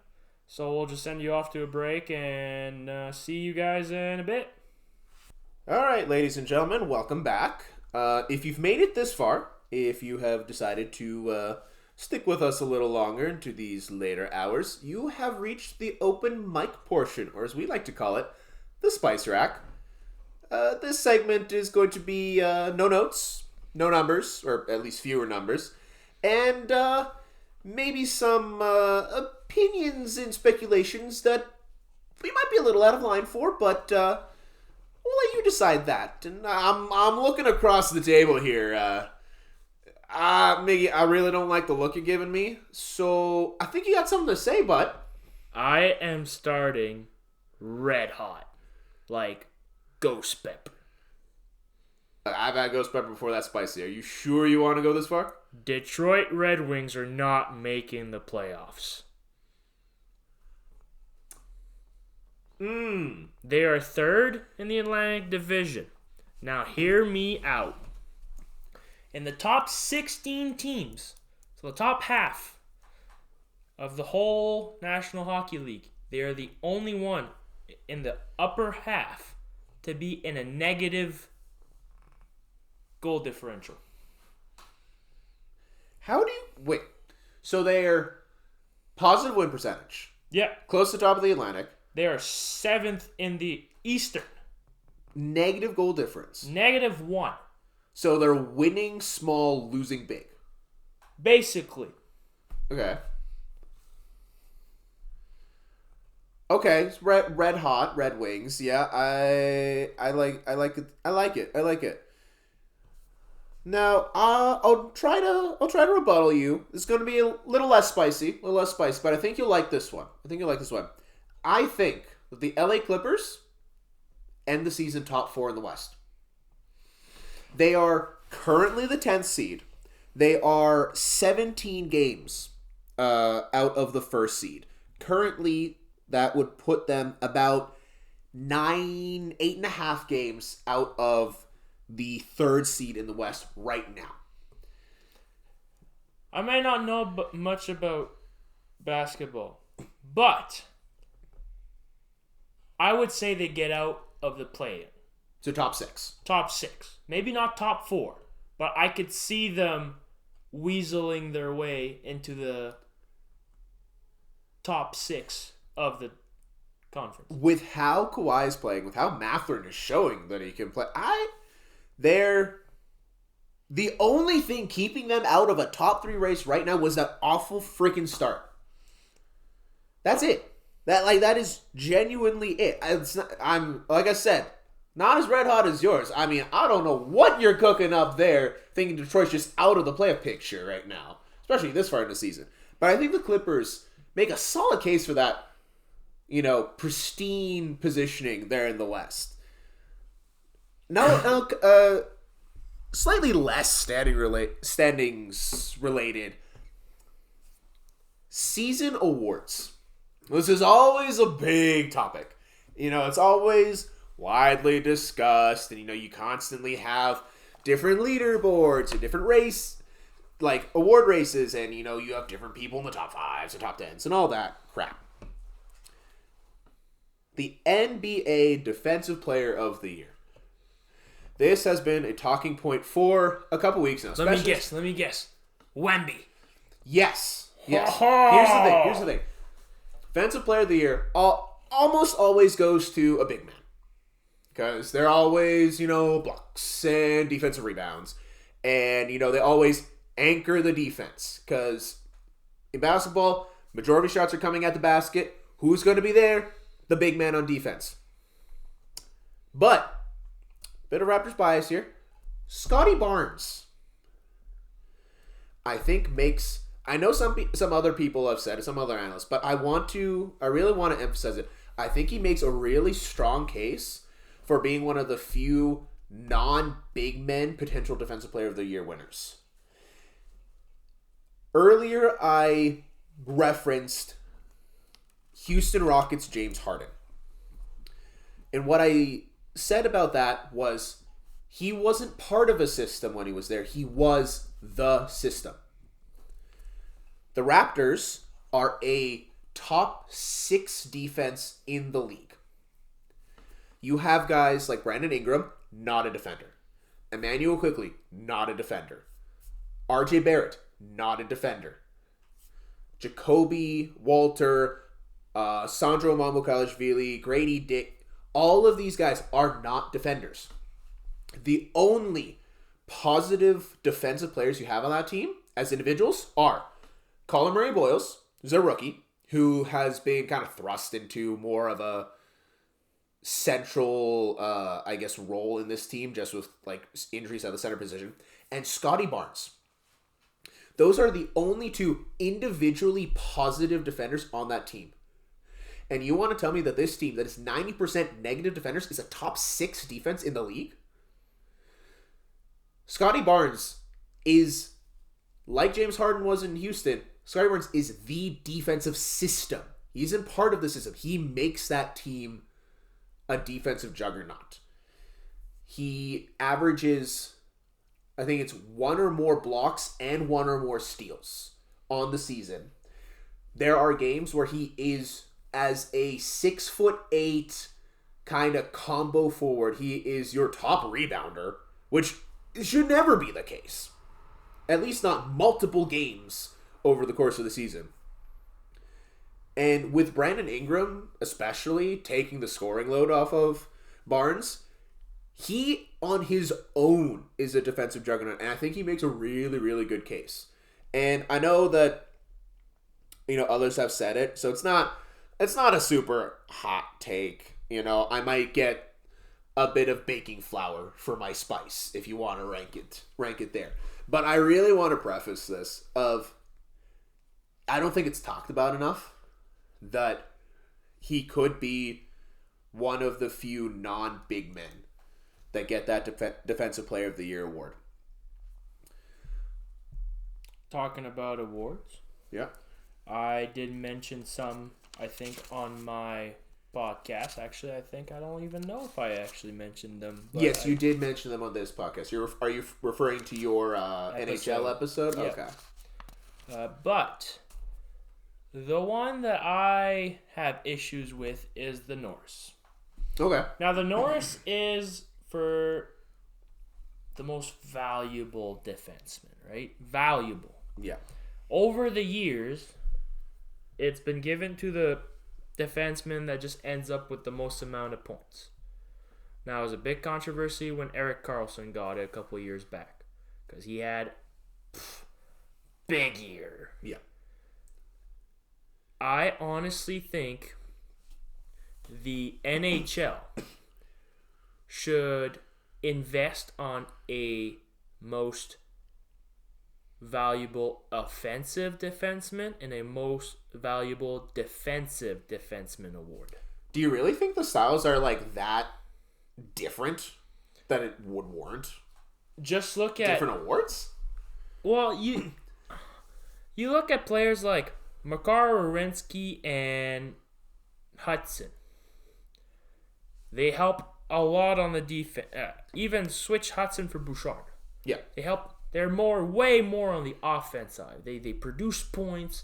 Speaker 2: So we'll just send you off to a break and see you guys in a bit.
Speaker 1: All right, ladies and gentlemen, welcome back. If you've made it this far, if you have decided to stick with us a little longer into these later hours, you have reached the open mic portion, or as we like to call it, the Spice Rack. This segment is going to be no notes, no numbers, or at least fewer numbers, and maybe some opinions and speculations that we might be a little out of line for, but we'll let you decide that. And I'm looking across the table here. Miggy, I really don't like the look you're giving me, so I think you got something to say, bud.
Speaker 2: I am starting red hot, like ghost pepper.
Speaker 1: I've had ghost pepper before that's spicy. Are you sure you want to go this far?
Speaker 2: Detroit Red Wings are not making the playoffs. They are third in the Atlantic Division. Now hear me out. In the top 16 teams, so the top half of the whole National Hockey League, they are the only one in the upper half to be in a negative goal differential.
Speaker 1: Wait, so they're positive win percentage.
Speaker 2: Yeah.
Speaker 1: Close to the top of the Atlantic.
Speaker 2: They are 7th in the Eastern.
Speaker 1: Negative goal difference.
Speaker 2: -1.
Speaker 1: So they're winning small, losing big.
Speaker 2: Basically.
Speaker 1: Okay. Okay, red hot, Red Wings. Yeah, I like it. Now, I'll try to rebuttal you. It's going to be a little less spicy, but I think you'll like this one. I think that the LA Clippers end the season top 4 in the West. They are currently the 10th seed. They are 17 games out of the first seed. Currently that would put them about 8.5 games out of the third seed in the West right now.
Speaker 2: I may not know much about basketball, but I would say they get out of the play-in.
Speaker 1: So top 6.
Speaker 2: Top 6. Maybe not top 4, but I could see them weaseling their way into the top 6 of the conference.
Speaker 1: With how Kawhi is playing, with how Mathurin is showing that he can play, they're the only thing keeping them out of a top 3 race right now was that awful freaking start. That's it. That is genuinely it. I'm like I said, not as red hot as yours. I mean, I don't know what you're cooking up there, thinking Detroit's just out of the playoff picture right now, especially this far in the season. But I think the Clippers make a solid case for that, pristine positioning there in the West. Now, slightly less standings related. Season awards. This is always a big topic. It's always widely discussed, and you constantly have different leaderboards and different award races, and you have different people in the top 5s and top 10s and all that crap. The NBA Defensive Player of the Year. This has been a talking point for a couple weeks now.
Speaker 2: Let me guess. Wemby.
Speaker 1: Yes. Here's the thing. Defensive Player of the Year almost always goes to a big man. Because they're always, blocks and defensive rebounds. And, they always anchor the defense. Because in basketball, majority of shots are coming at the basket. Who's going to be there? The big man on defense. But, bit of Raptors bias here. Scotty Barnes, I think I know some other people have said it, some other analysts, but I really want to emphasize it. I think he makes a really strong case for being one of the few non-big men potential Defensive Player of the Year winners. Earlier, I referenced Houston Rockets' James Harden. And what I said about that was he wasn't part of a system when he was there. He was the system. The Raptors are a top 6 defense in the league. You have guys like Brandon Ingram, not a defender. Emmanuel Quickley, not a defender. RJ Barrett, not a defender. Jacoby Walter, Sandro Mamukelashvili, Grady Dick, all of these guys are not defenders. The only positive defensive players you have on that team as individuals are Colin Murray-Boyles, who's a rookie, who has been kind of thrust into more of a central, role in this team, just with injuries at the center position, and Scotty Barnes. Those are the only 2 individually positive defenders on that team. And you want to tell me that this team that is 90% negative defenders is a top 6 defense in the league? Scotty Barnes is, like James Harden was in Houston, Scotty Barnes is the defensive system. He isn't part of the system. He makes that team a defensive juggernaut. He averages, I think it's 1 or more blocks and 1 or more steals on the season. There are games where he is, as a 6'8" kind of combo forward, he is your top rebounder, which should never be the case. At least not multiple games over the course of the season. And with Brandon Ingram, especially, taking the scoring load off of Barnes, he, on his own, is a defensive juggernaut. And I think he makes a really, really good case. And I know that, others have said it, so it's not a super hot take. I might get a bit of baking flour for my spice if you want to rank it there. But I really want to preface this I don't think it's talked about enough that he could be one of the few non-big men that get that Defensive Player of the Year award.
Speaker 2: Talking about awards.
Speaker 1: Yeah.
Speaker 2: I did mention some I think, on my podcast. Actually, I think I don't even know if I actually mentioned them. But
Speaker 1: Yes, you did mention them on this podcast. Are you referring to your NHL episode?
Speaker 2: Yep.
Speaker 1: Okay.
Speaker 2: But the one that I have issues with is the Norris.
Speaker 1: Okay.
Speaker 2: Now, the Norris is for the most valuable defenseman, right? Valuable.
Speaker 1: Yeah.
Speaker 2: Over the years, it's been given to the defenseman that just ends up with the most amount of points. Now, it was a big controversy when Erik Karlsson got it a couple of years back because he had big year.
Speaker 1: Yeah.
Speaker 2: I honestly think the NHL should invest on a most valuable offensive defenseman and a most valuable defensive defenseman award.
Speaker 1: Do you really think the styles are like that different that it would warrant
Speaker 2: Just look at
Speaker 1: different awards?
Speaker 2: well, you look at players like Makar Werenski and Hudson. They help a lot on the defense. Even switch Hudson for Bouchard.
Speaker 1: Yeah.
Speaker 2: They help. They're way more on the offense side. They produce points.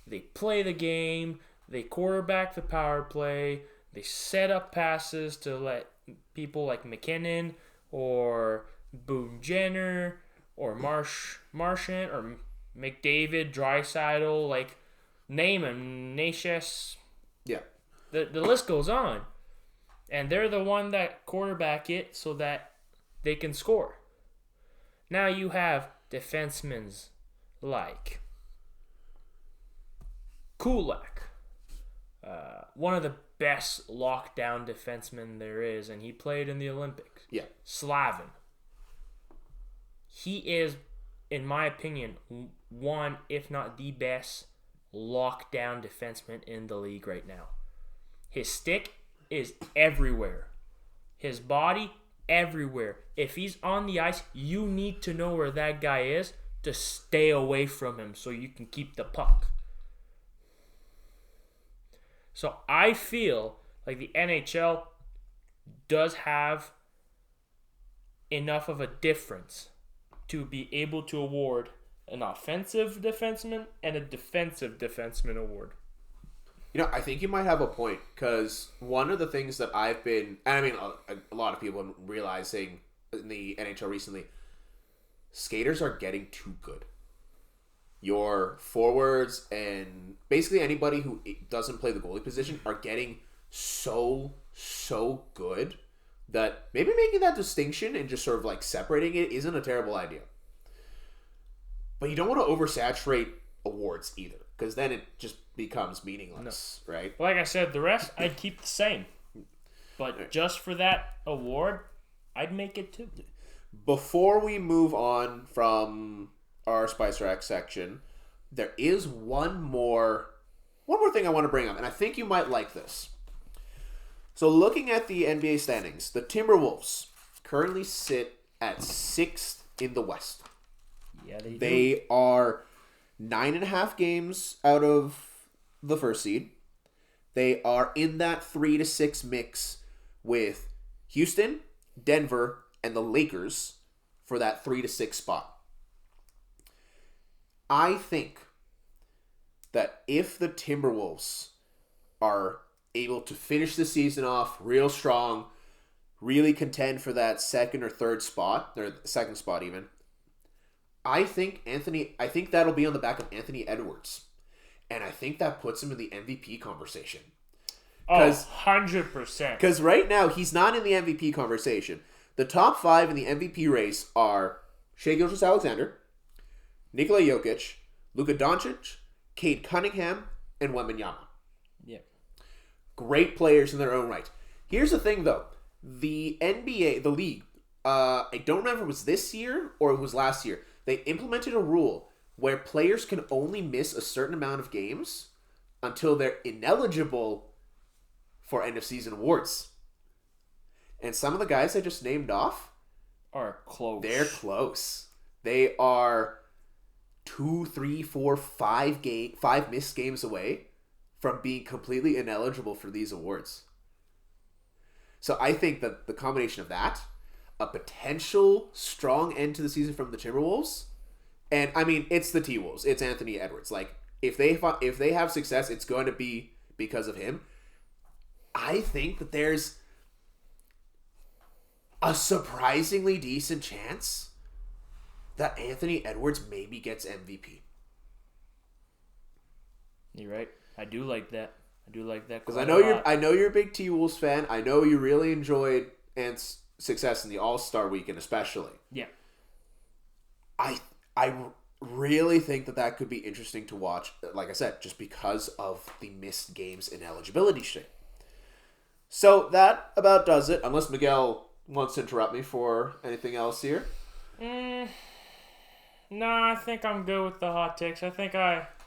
Speaker 2: They play the game. They quarterback the power play. They set up passes to let people like McKinnon or Boone Jenner or Marchand or McDavid, Draisaitl, like name them, Natchez.
Speaker 1: Yeah.
Speaker 2: The list goes on. And they're the one that quarterback it so that they can score. Now you have defensemen like Kulak, one of the best lockdown defensemen there is, and he played in the Olympics.
Speaker 1: Yeah.
Speaker 2: Slavin. He is, in my opinion, one, if not the best lockdown defenseman in the league right now. His stick is everywhere. His body, everywhere. If he's on the ice, you need to know where that guy is to stay away from him so you can keep the puck. So I feel like the NHL does have enough of a difference to be able to award an offensive defenseman and a defensive defenseman award.
Speaker 1: You know, I think you might have a point because one of the things that I've been, and I mean, a lot of people have been realizing in the NHL recently, skaters are getting too good. Your forwards and basically anybody who doesn't play the goalie position are getting so good that maybe making that distinction and just sort of like separating it isn't a terrible idea. But you don't want to oversaturate awards either, because then it just becomes meaningless, right?
Speaker 2: Like I said, the rest I'd keep the same. But just for that award, I'd make it too.
Speaker 1: Before we move on from our Spice Rack section, there is one more thing I want to bring up, and I think you might like this. So looking at the NBA standings, the Timberwolves currently sit at 6th in the West.
Speaker 2: Yeah, they do.
Speaker 1: They are 9.5 games out of the first seed. They are in that 3-6 mix with Houston, Denver, and the Lakers for that 3-6 spot. I think that if the Timberwolves are able to finish the season off real strong, really contend for that second or third spot, or second spot even, I think that'll be on the back of Anthony Edwards. And I think that puts him in the MVP conversation.
Speaker 2: Oh, 100%.
Speaker 1: Because right now, he's not in the MVP conversation. The top 5 in the MVP race are Shai Gilgeous-Alexander, Nikola Jokic, Luka Doncic, Cade Cunningham, and Wembanyama.
Speaker 2: Yeah.
Speaker 1: Great players in their own right. Here's the thing, though. The NBA, the league, I don't remember if it was this year or it was last year, they implemented a rule where players can only miss a certain amount of games until they're ineligible for end-of-season awards. And some of the guys I just named off
Speaker 2: Are close.
Speaker 1: They're close. They are 2, 3, 4, 5 missed games away from being completely ineligible for these awards. So I think that the combination of that, a potential strong end to the season from the Timberwolves, and I mean it's the T-Wolves, it's Anthony Edwards. Like if they have success, it's going to be because of him. I think that there's a surprisingly decent chance that Anthony Edwards maybe gets MVP.
Speaker 2: You're right. I do like that.
Speaker 1: Because I know you're a big T-Wolves fan. I know you really enjoyed Ant's success in the All-Star Weekend, especially.
Speaker 2: Yeah.
Speaker 1: I really think that could be interesting to watch. Like I said, just because of the missed games in eligibility shit. So that about does it. Unless Miguel wants to interrupt me for anything else here.
Speaker 2: No, I think I'm good with the hot takes. I think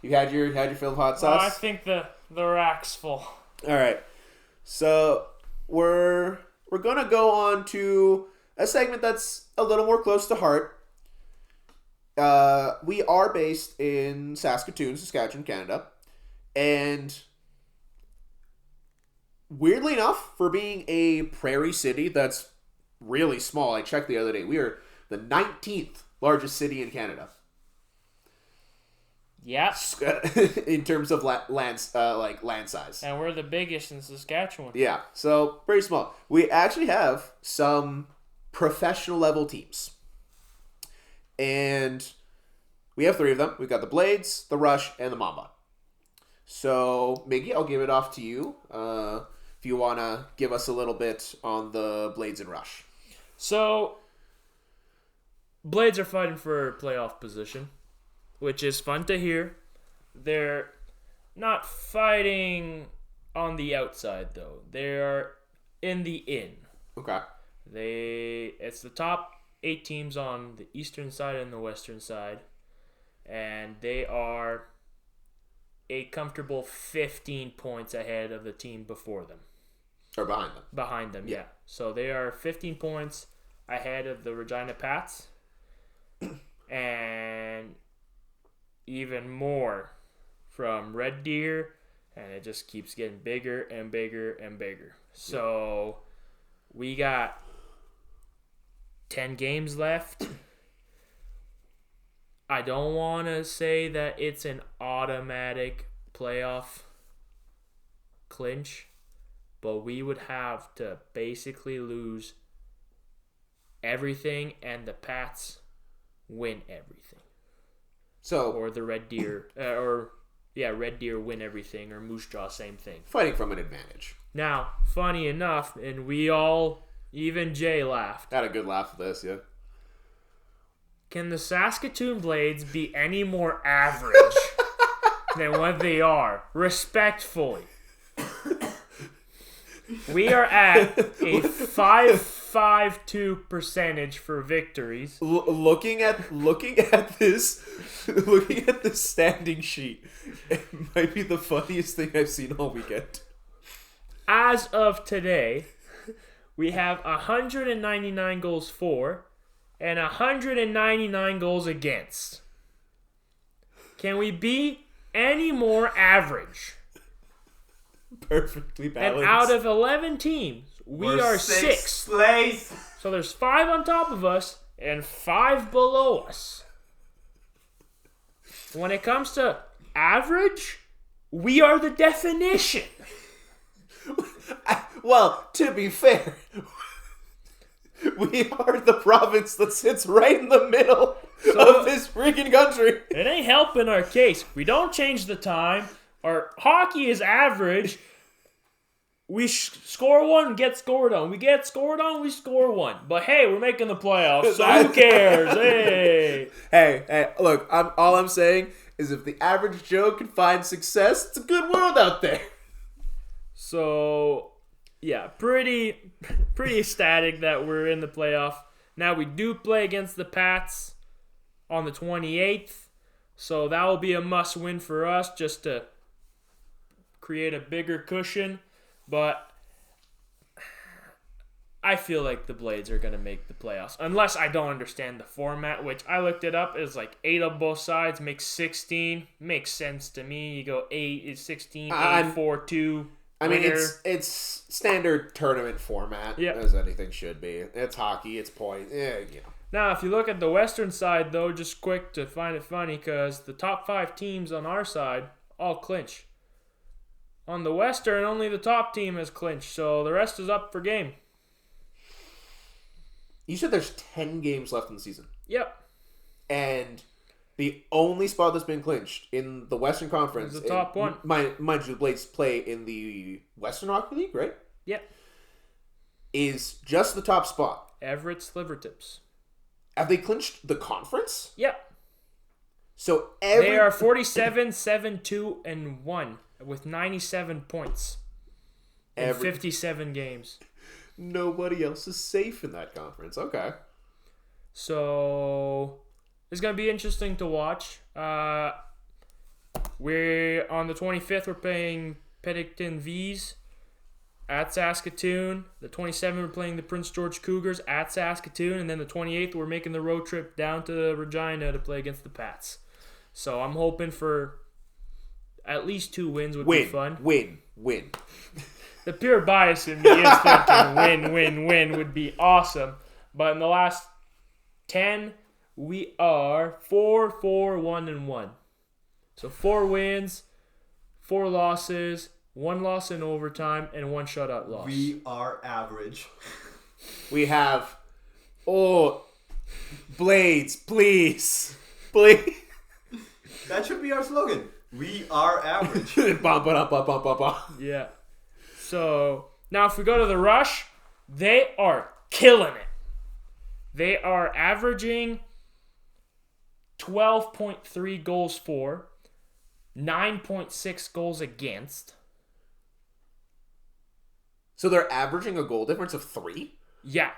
Speaker 1: You had your fill of hot sauce?
Speaker 2: I think the rack's full.
Speaker 1: All right. So we're going to go on to a segment that's a little more close to heart. We are based in Saskatoon, Saskatchewan, Canada. And weirdly enough, for being a prairie city that's really small, I checked the other day, we are the 19th largest city in Canada.
Speaker 2: Yeah.
Speaker 1: In terms of land size.
Speaker 2: And we're the biggest in Saskatchewan.
Speaker 1: Yeah, so pretty small. We actually have some professional level teams. And we have 3 of them. We've got the Blades, the Rush, and the Mamba. So, Miggy, I'll give it off to you if you want to give us a little bit on the Blades and Rush.
Speaker 2: So, Blades are fighting for playoff position, which is fun to hear. They're not fighting on the outside, though. They are in the in.
Speaker 1: Okay.
Speaker 2: It's the top 8 teams on the eastern side and the western side, and they are a comfortable 15 points ahead of the team before them.
Speaker 1: Or behind them.
Speaker 2: Behind them, yeah. So they are 15 points ahead of the Regina Pats, and even more from Red Deer, and it just keeps getting bigger and bigger and bigger. So we got 10 games left. I don't want to say that it's an automatic playoff clinch, but we would have to basically lose everything and the Pats win everything.
Speaker 1: So,
Speaker 2: or the Red Deer, Red Deer win everything, or Moose Jaw, same thing.
Speaker 1: Fighting from an advantage.
Speaker 2: Now, funny enough, and we all, even Jay laughed.
Speaker 1: Had a good laugh at this, yeah.
Speaker 2: Can the Saskatoon Blades be any more average than what they are? Respectfully. We are at a 5.52 percentage for victories.
Speaker 1: Looking at this standing sheet, it might be the funniest thing I've seen all weekend.
Speaker 2: As of today, we have 199 goals for and 199 goals against. Can we be any more average?
Speaker 1: Perfectly balanced.
Speaker 2: And out of 11 teams, we're are 6th
Speaker 3: place.
Speaker 2: So there's 5 on top of us and 5 below us. When it comes to average, we are the definition.
Speaker 1: Well, to be fair, we are the province that sits right in the middle of this freaking country.
Speaker 2: It ain't helping our case. We don't change the time. Our hockey is average. We score one, get scored on. We get scored on, we score one. But hey, we're making the playoffs, so who cares? Hey.
Speaker 1: Hey, look, all I'm saying is if the average Joe can find success, it's a good world out there.
Speaker 2: So, yeah, pretty ecstatic that we're in the playoff. Now, we do play against the Pats on the 28th, so that will be a must-win for us just to create a bigger cushion. But I feel like the Blades are going to make the playoffs. Unless I don't understand the format, which I looked it up. Is like 8 on both sides, makes 16. Makes sense to me. You go 8 is 16, 8, 4, 2.
Speaker 1: I mean, it's standard tournament format, as anything should be. It's hockey, it's points,
Speaker 2: Now, if you look at the Western side, though, just quick to find it funny, because the top 5 teams on our side all clinch. On the Western, only the top team has clinched, so the rest is up for game.
Speaker 1: You said there's 10 games left in the season.
Speaker 2: Yep.
Speaker 1: And the only spot that's been clinched in the Western Conference...
Speaker 2: is the top one.
Speaker 1: Mind you, the Blades play in the Western Hockey League, right?
Speaker 2: Yep.
Speaker 1: Is just the top spot.
Speaker 2: Everett Slivertips.
Speaker 1: Have they clinched the conference?
Speaker 2: Yep.
Speaker 1: So
Speaker 2: they are 47, 7, 2, and 1 with 97 points in 57 games.
Speaker 1: Nobody else is safe in that conference. Okay.
Speaker 2: So it's going to be interesting to watch. We're on the 25th. We're playing Penticton V's at Saskatoon. The 27th, we're playing the Prince George Cougars at Saskatoon. And then the 28th, we're making the road trip down to Regina to play against the Pats. So I'm hoping for at least 2 wins would be fun.
Speaker 1: Win.
Speaker 2: The pure bias in me is thinking win would be awesome. But in the last 10, we are 4-4-1-1. So 4 wins, 4 losses, 1 loss in overtime, and 1 shutout loss.
Speaker 3: We are average.
Speaker 1: We have... Blades, please.
Speaker 3: That should be our slogan. We are average.
Speaker 1: Yeah.
Speaker 2: So, now if we go to the Rush, they are killing it. They are averaging 12.3 goals for, 9.6 goals against.
Speaker 1: So they're averaging a goal difference of 3?
Speaker 2: Yeah.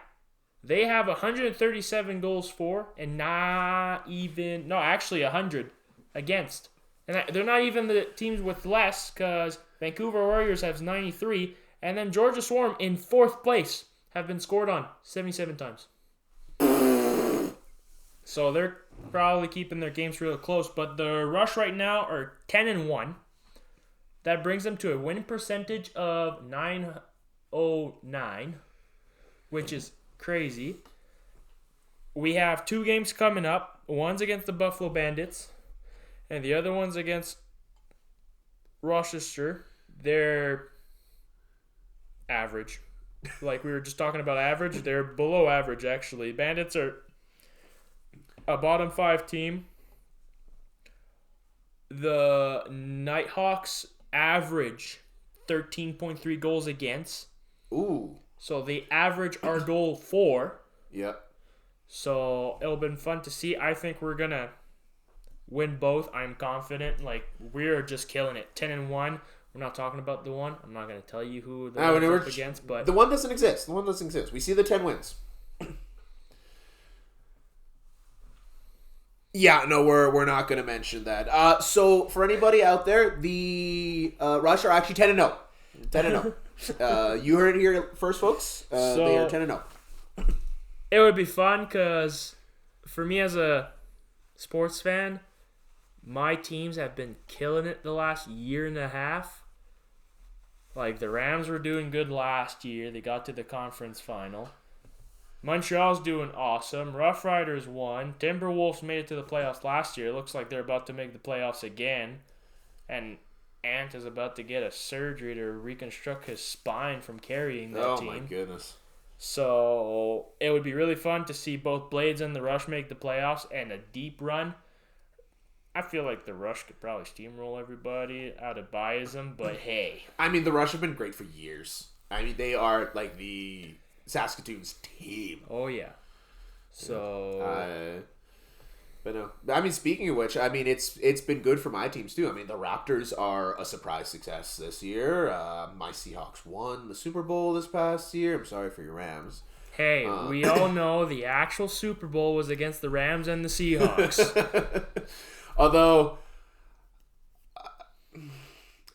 Speaker 2: They have 137 goals for and actually 100 against. And they're not even the teams with less, because Vancouver Warriors has 93, and then Georgia Swarm in 4th place have been scored on 77 times. So they're probably keeping their games real close, but the Rush right now are 10-1. That brings them to a win percentage of .909, which is crazy. We have 2 games coming up. One's against the Buffalo Bandits, and the other one's against Rochester. They're average. Like we were just talking about average. They're below average, actually. Bandits are a bottom 5 team. The Nighthawks average 13.3 goals against.
Speaker 1: Ooh.
Speaker 2: So they average our goal for.
Speaker 1: Yep.
Speaker 2: So it'll be fun to see. I think we're going to win both. I'm confident. Like, we're just killing it. 10-1. We're not talking about the one. I'm not going to tell you who the one's up against. But
Speaker 1: the one doesn't exist. We see the 10 wins. Yeah, no, we're not going to mention that. So for anybody out there, the Rush are actually 10-0. 10-0. You heard it here first, folks. They are 10-0.
Speaker 2: It would be fun because for me as a sports fan, my teams have been killing it the last year and a half. Like, the Rams were doing good last year. They got to the conference final. Montreal's doing awesome. Rough Riders won. Timberwolves made it to the playoffs last year. It looks like they're about to make the playoffs again. And Ant is about to get a surgery to reconstruct his spine from carrying that team.
Speaker 1: Oh, my goodness.
Speaker 2: So it would be really fun to see both Blades and the Rush make the playoffs and a deep run. I feel like the Rush could probably steamroll everybody out of biasm, but hey.
Speaker 1: I mean, the Rush have been great for years. I mean, they are like the Saskatoon's team.
Speaker 2: Oh, yeah. So...
Speaker 1: but no. I mean, speaking of which, I mean, it's been good for my teams too. I mean, the Raptors are a surprise success this year. My Seahawks won the Super Bowl this past year. I'm sorry for your Rams.
Speaker 2: Hey, we all know the actual Super Bowl was against the Rams and the Seahawks.
Speaker 1: Although,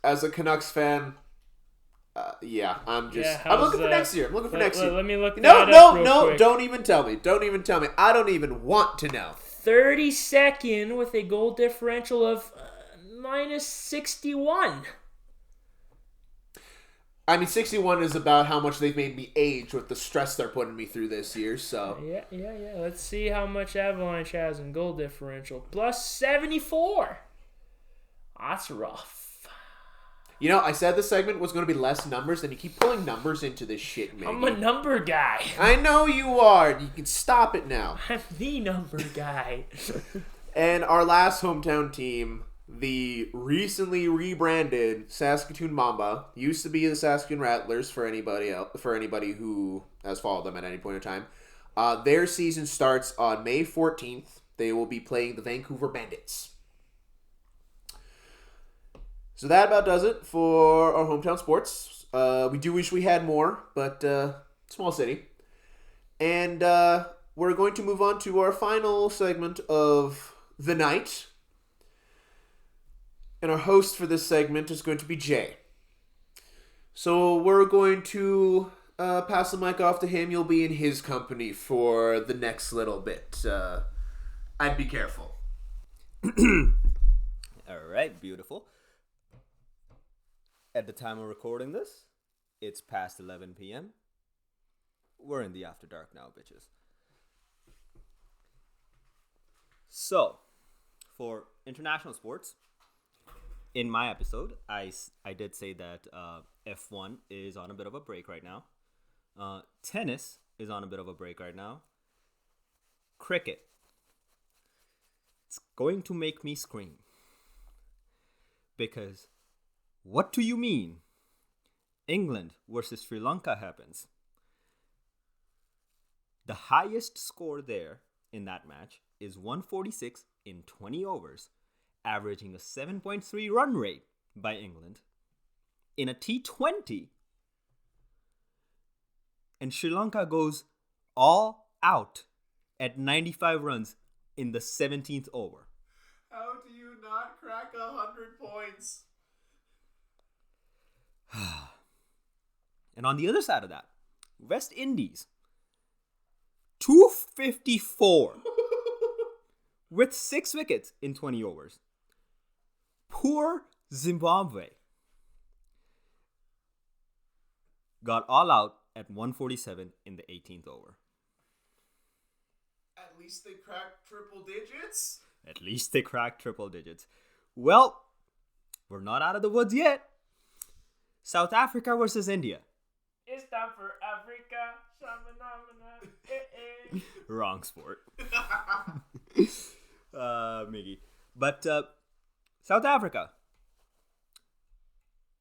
Speaker 1: as a Canucks fan, Yeah, I'm
Speaker 2: how's,
Speaker 1: looking for next year. I'm looking for next year.
Speaker 2: Let me look
Speaker 1: No,
Speaker 2: that up real
Speaker 1: no,
Speaker 2: quick.
Speaker 1: don't even tell me. Don't even tell me. I don't even want to know.
Speaker 2: 32nd with a goal differential of minus 61.
Speaker 1: I mean, 61 is about how much they've made me age with the stress they're putting me through this year, so...
Speaker 2: Yeah. Let's see how much Avalanche has in goal differential. Plus 74. That's rough.
Speaker 1: You know, I said this segment was going to be less numbers, and you keep pulling numbers into this shit, Miggy.
Speaker 2: I'm a number guy.
Speaker 1: I know you are. You can stop it now.
Speaker 2: I'm the number guy.
Speaker 1: And our last hometown team, the recently rebranded Saskatoon Mamba, used to be the Saskatoon Rattlers for anybody who has followed them at any point in time. Their season starts on May 14th. They will be playing the Vancouver Bandits. So that about does it for our hometown sports. We do wish we had more, but small city. And we're going to move on to our final segment of the night. And our host for this segment is going to be Jay. So we're going to pass the mic off to him. You'll be in his company for the next little bit. I'd be careful.
Speaker 4: All right, beautiful. At the time of recording this, it's past 11 p.m. We're in the after dark now, bitches. So, for international sports, in my episode, I did say that F1 is on a bit of a break right now. Tennis is on a bit of a break right now. Cricket. It's going to make me scream. Because... what do you mean? England versus Sri Lanka happens. The highest score there in that match is 146 in 20 overs, averaging a 7.3 run rate by England in a T20. And Sri Lanka goes all out at 95 runs in the 17th over.
Speaker 1: How do you not crack 100 points?
Speaker 4: And on the other side of that, West Indies, 254 with 6 wickets in 20 overs. Poor Zimbabwe got all out at 147 in the 18th over.
Speaker 1: At least they cracked triple digits?
Speaker 4: At least they cracked triple digits. Well, we're not out of the woods yet. South Africa versus India.
Speaker 2: It's time for Africa.
Speaker 4: Wrong sport. Miggy. But South Africa.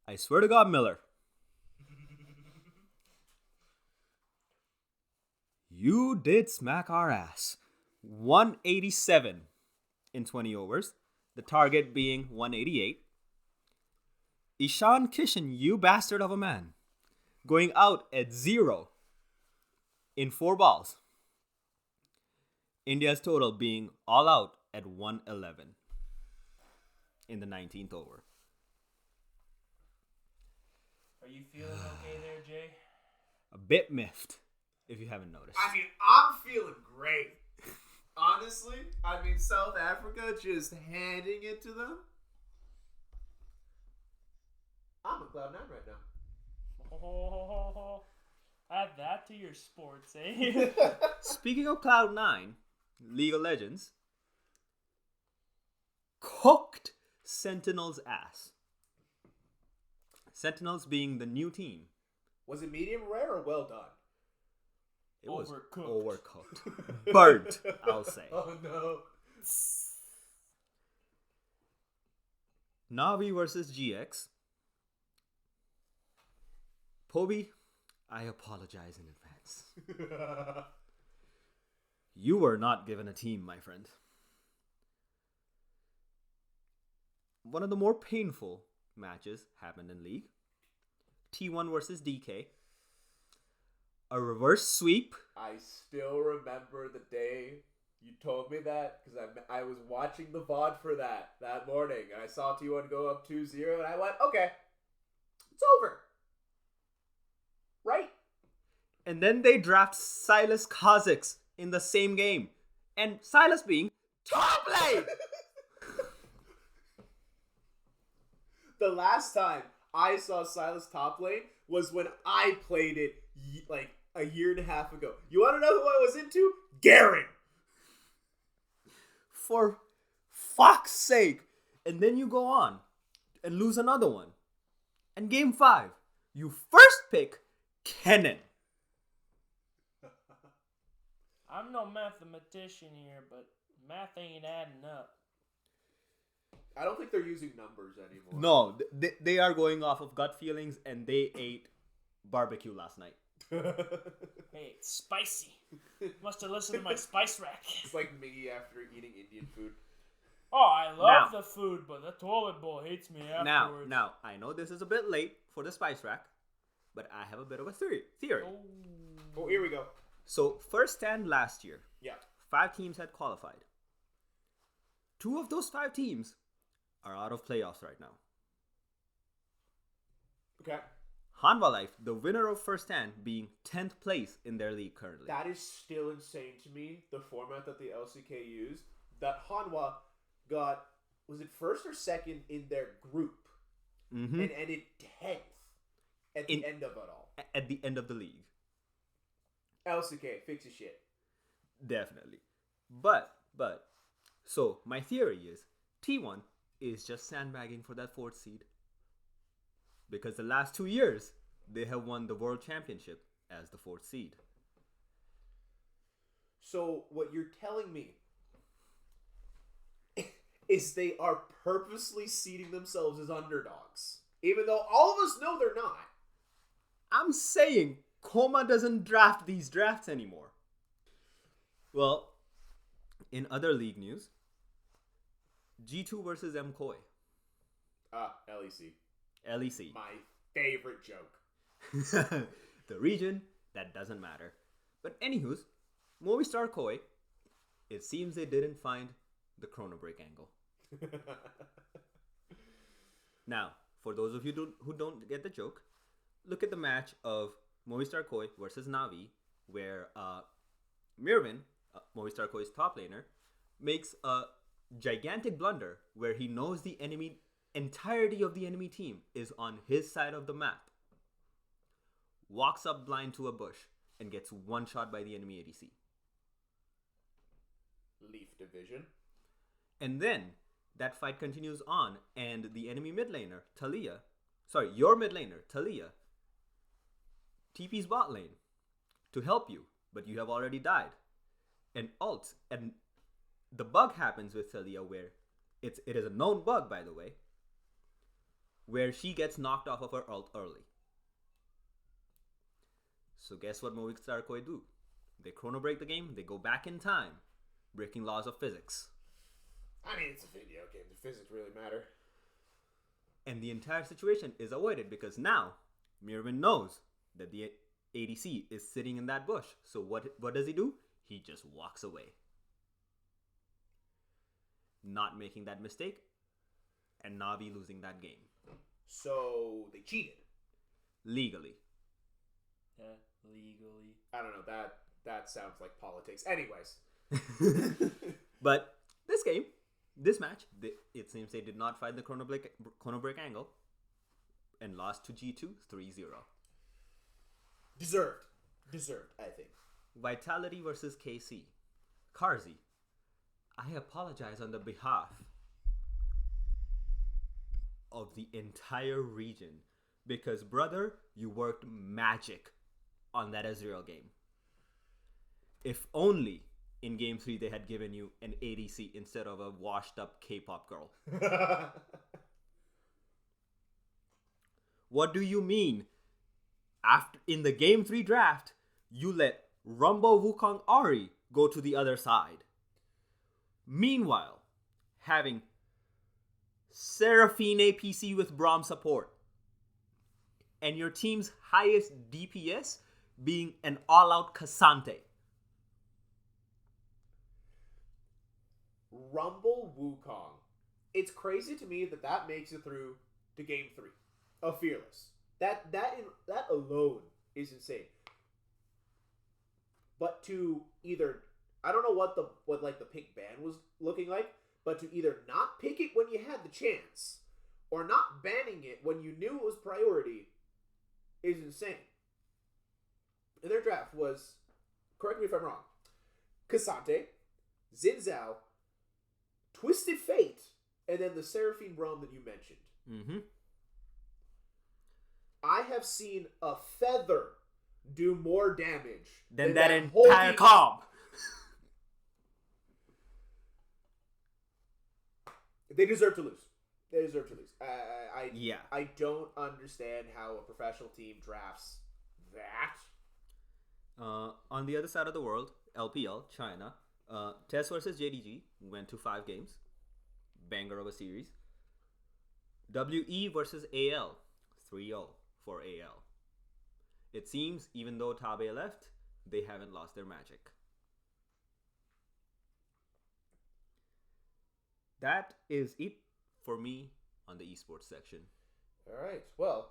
Speaker 4: I swear to God, Miller. You did smack our ass. 187 in 20 overs. The target being 188. Ishan Kishan, you bastard of a man, going out at 0 in 4 balls. India's total being all out at 111 in the 19th over.
Speaker 2: Are you feeling okay there, Jay?
Speaker 4: A bit miffed, if you haven't noticed.
Speaker 1: I mean, I'm feeling great. Honestly, I mean, South Africa just handing it to them. I'm a Cloud9 right now.
Speaker 2: Oh, add that to your sports, eh?
Speaker 4: Speaking of Cloud9, League of Legends cooked Sentinel's ass. Sentinels being the new team.
Speaker 1: Was it medium rare or well done?
Speaker 4: It was
Speaker 2: Overcooked.
Speaker 4: overcooked. Burnt, I'll say.
Speaker 1: Oh no.
Speaker 4: Navi versus GX. Poby, I apologize in advance. You were not given a team, my friend. One of the more painful matches happened in League. T1 versus DK. A reverse sweep.
Speaker 1: I still remember the day you told me that because I was watching the VOD for that morning and I saw T1 go up 2-0 and I went, okay, it's over.
Speaker 4: And then they draft Silas Kazakhs in the same game. And Silas being top lane!
Speaker 1: The last time I saw Silas top lane was when I played it like a year and a half ago. You want to know who I was into? Garen!
Speaker 4: For fuck's sake. And then you go on and lose another one. And game 5, you first pick Kennen.
Speaker 2: I'm no mathematician here, but math ain't adding up.
Speaker 1: I don't think they're using numbers anymore.
Speaker 4: No, they are going off of gut feelings, and they ate barbecue last night.
Speaker 2: Hey, it's spicy. Must have listened to my spice rack.
Speaker 1: It's like Miggy after eating Indian food.
Speaker 2: Oh, I love the food, but the toilet bowl hates me afterwards.
Speaker 4: Now, I know this is a bit late for the spice rack, but I have a bit of a theory.
Speaker 1: Oh, here we go.
Speaker 4: So, first stand last year,
Speaker 1: Yeah.
Speaker 4: 5 teams had qualified. 2 of those 5 teams are out of playoffs right now.
Speaker 1: Okay.
Speaker 4: Hanwha Life, the winner of first stand, being 10th place in their league currently.
Speaker 1: That is still insane to me, the format that the LCK used. That Hanwha got, was it first or second in their group?
Speaker 4: Mm-hmm.
Speaker 1: And ended 10th at the end of it all.
Speaker 4: At the end of the league.
Speaker 1: LCK, fix your shit.
Speaker 4: Definitely. But, so my theory is T1 is just sandbagging for that 4th seed. Because the last 2 years, they have won the World Championship as the 4th seed.
Speaker 1: So what you're telling me is they are purposely seeding themselves as underdogs. Even though all of us know they're not.
Speaker 4: I'm saying Koma doesn't draft these drafts anymore. Well, in other league news, G2 versus MKOI.
Speaker 1: LEC.
Speaker 4: LEC.
Speaker 1: My favorite joke.
Speaker 4: The region, that doesn't matter. But anywho's, Movistar Koi, it seems they didn't find the Chrono Break angle. Now, for those of you who don't get the joke, look at the match of Movistar Koi versus Navi, where Mirvin, Movistar Koi's top laner, makes a gigantic blunder where he knows the entirety of the enemy team is on his side of the map, walks up blind to a bush, and gets one shot by the enemy ADC.
Speaker 1: Leaf division.
Speaker 4: And then that fight continues on, and the enemy mid laner, your mid laner, Talia, TP's bot lane to help you, but you have already died. And ults, and the bug happens with Talia where it is a known bug, by the way, where she gets knocked off of her ult early. So guess what Movistar Koi do? They chrono break the game, they go back in time, breaking laws of physics.
Speaker 1: I mean, it's a video game. The physics really matter.
Speaker 4: And the entire situation is avoided because now Mirvin knows that the ADC is sitting in that bush. So what does he do? He just walks away. Not making that mistake, and Navi losing that game.
Speaker 1: So they cheated.
Speaker 4: Legally.
Speaker 2: Legally.
Speaker 1: I don't know. That sounds like politics. Anyways.
Speaker 4: But this match, it seems they did not find the Chrono Break angle and lost to G2 3-0.
Speaker 1: Deserved, I think.
Speaker 4: Vitality versus KC. Karzi, I apologize on the behalf of the entire region because, brother, you worked magic on that Ezreal game. If only in Game 3 they had given you an ADC instead of a washed up K-pop girl. What do you mean? In the Game 3 draft, you let Rumble Wukong Ari go to the other side. Meanwhile, having Seraphine APC with Braum support, and your team's highest DPS being an all-out Cassante.
Speaker 1: Rumble Wukong. It's crazy to me that makes it through to Game 3 of Fearless. That alone is insane. but to either I don't know what the pick ban was looking like, but to either not pick it when you had the chance or not banning it when you knew it was priority is insane. And their draft was, correct me if I'm wrong, Cassante, Xin Zhao, Twisted Fate, and then the Seraphine Braum that you mentioned.
Speaker 4: Mm-hmm.
Speaker 1: I have seen a feather do more damage
Speaker 4: than that
Speaker 1: whole
Speaker 4: entire
Speaker 1: team.
Speaker 4: comp.
Speaker 1: They deserve to lose.
Speaker 4: Yeah.
Speaker 1: I don't understand how a professional team drafts that.
Speaker 4: On the other side of the world, LPL, China, Test versus JDG went to 5 games. Banger of a series. WE versus AL, 3-0 for AL. It seems, even though Tabe left, they haven't lost their magic. That is it for me on the esports section.
Speaker 1: All right. Well,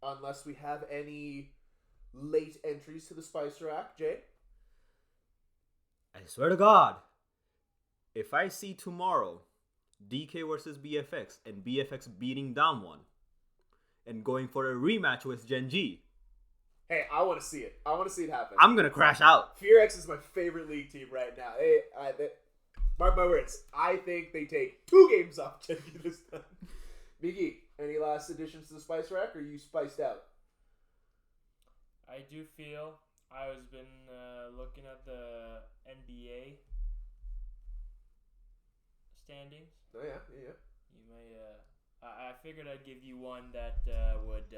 Speaker 1: unless we have any late entries to the Spice Rack, Jay?
Speaker 4: I swear to God, if I see tomorrow DK versus BFX and BFX beating down one and going for a rematch with Gen G,
Speaker 1: hey, I want to see it. I want to see it happen.
Speaker 4: I'm going to crash out.
Speaker 1: FearX is my favorite league team right now. Mark my words. I think they take 2 games off Gen G this time. Miggy, any last additions to the Spice Rack, or are you spiced out?
Speaker 2: I do feel I was been looking at the NBA standings.
Speaker 1: Oh, yeah.
Speaker 2: You may. I figured I'd give you one that would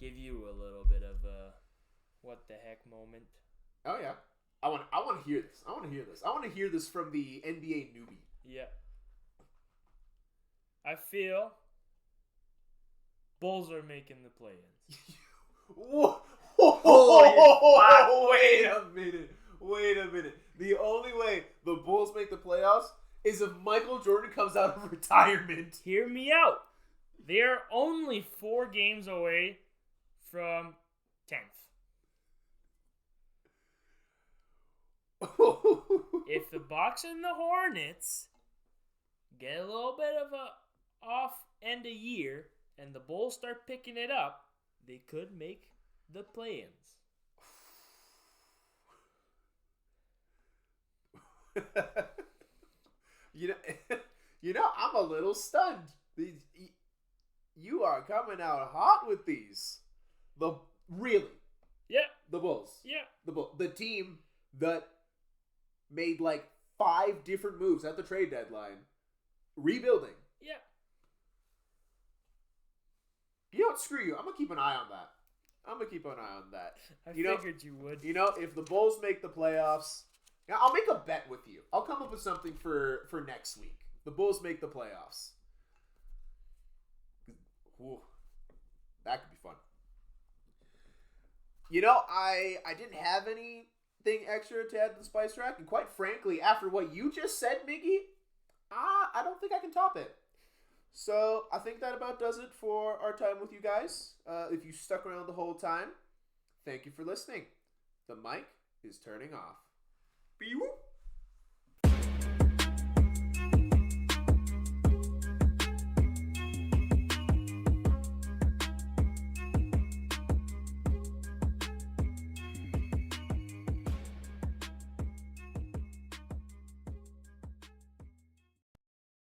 Speaker 2: give you a little bit of a what the heck moment.
Speaker 1: Oh, yeah. I want to hear this. I want to hear this from the NBA newbie.
Speaker 2: Yeah. I feel Bulls are making the play-ins.
Speaker 1: Whoa. Wait a minute. The only way the Bulls make the playoffs is if Michael Jordan comes out of retirement.
Speaker 2: Hear me out. They're only 4 games away from 10th. If the Bucks and the Hornets get a little bit of a off end of year and the Bulls start picking it up, they could make the play-ins.
Speaker 1: you know, I'm a little stunned. You are coming out hot with these. Really?
Speaker 2: Yeah.
Speaker 1: The Bulls.
Speaker 2: Yeah.
Speaker 1: The team that made like 5 different moves at the trade deadline, rebuilding.
Speaker 2: Yeah.
Speaker 1: You know what? Screw you. I'm gonna keep an eye on that.
Speaker 2: I figured you would.
Speaker 1: You know, if the Bulls make the playoffs, I'll make a bet with you. I'll come up with something for next week. The Bulls make the playoffs. Ooh, that could be fun. You know, I didn't have anything extra to add to the Spice Rack, and quite frankly, after what you just said, Miggy, I don't think I can top it. So I think that about does it for our time with you guys. If you stuck around the whole time, thank you for listening. The mic is turning off. Beep.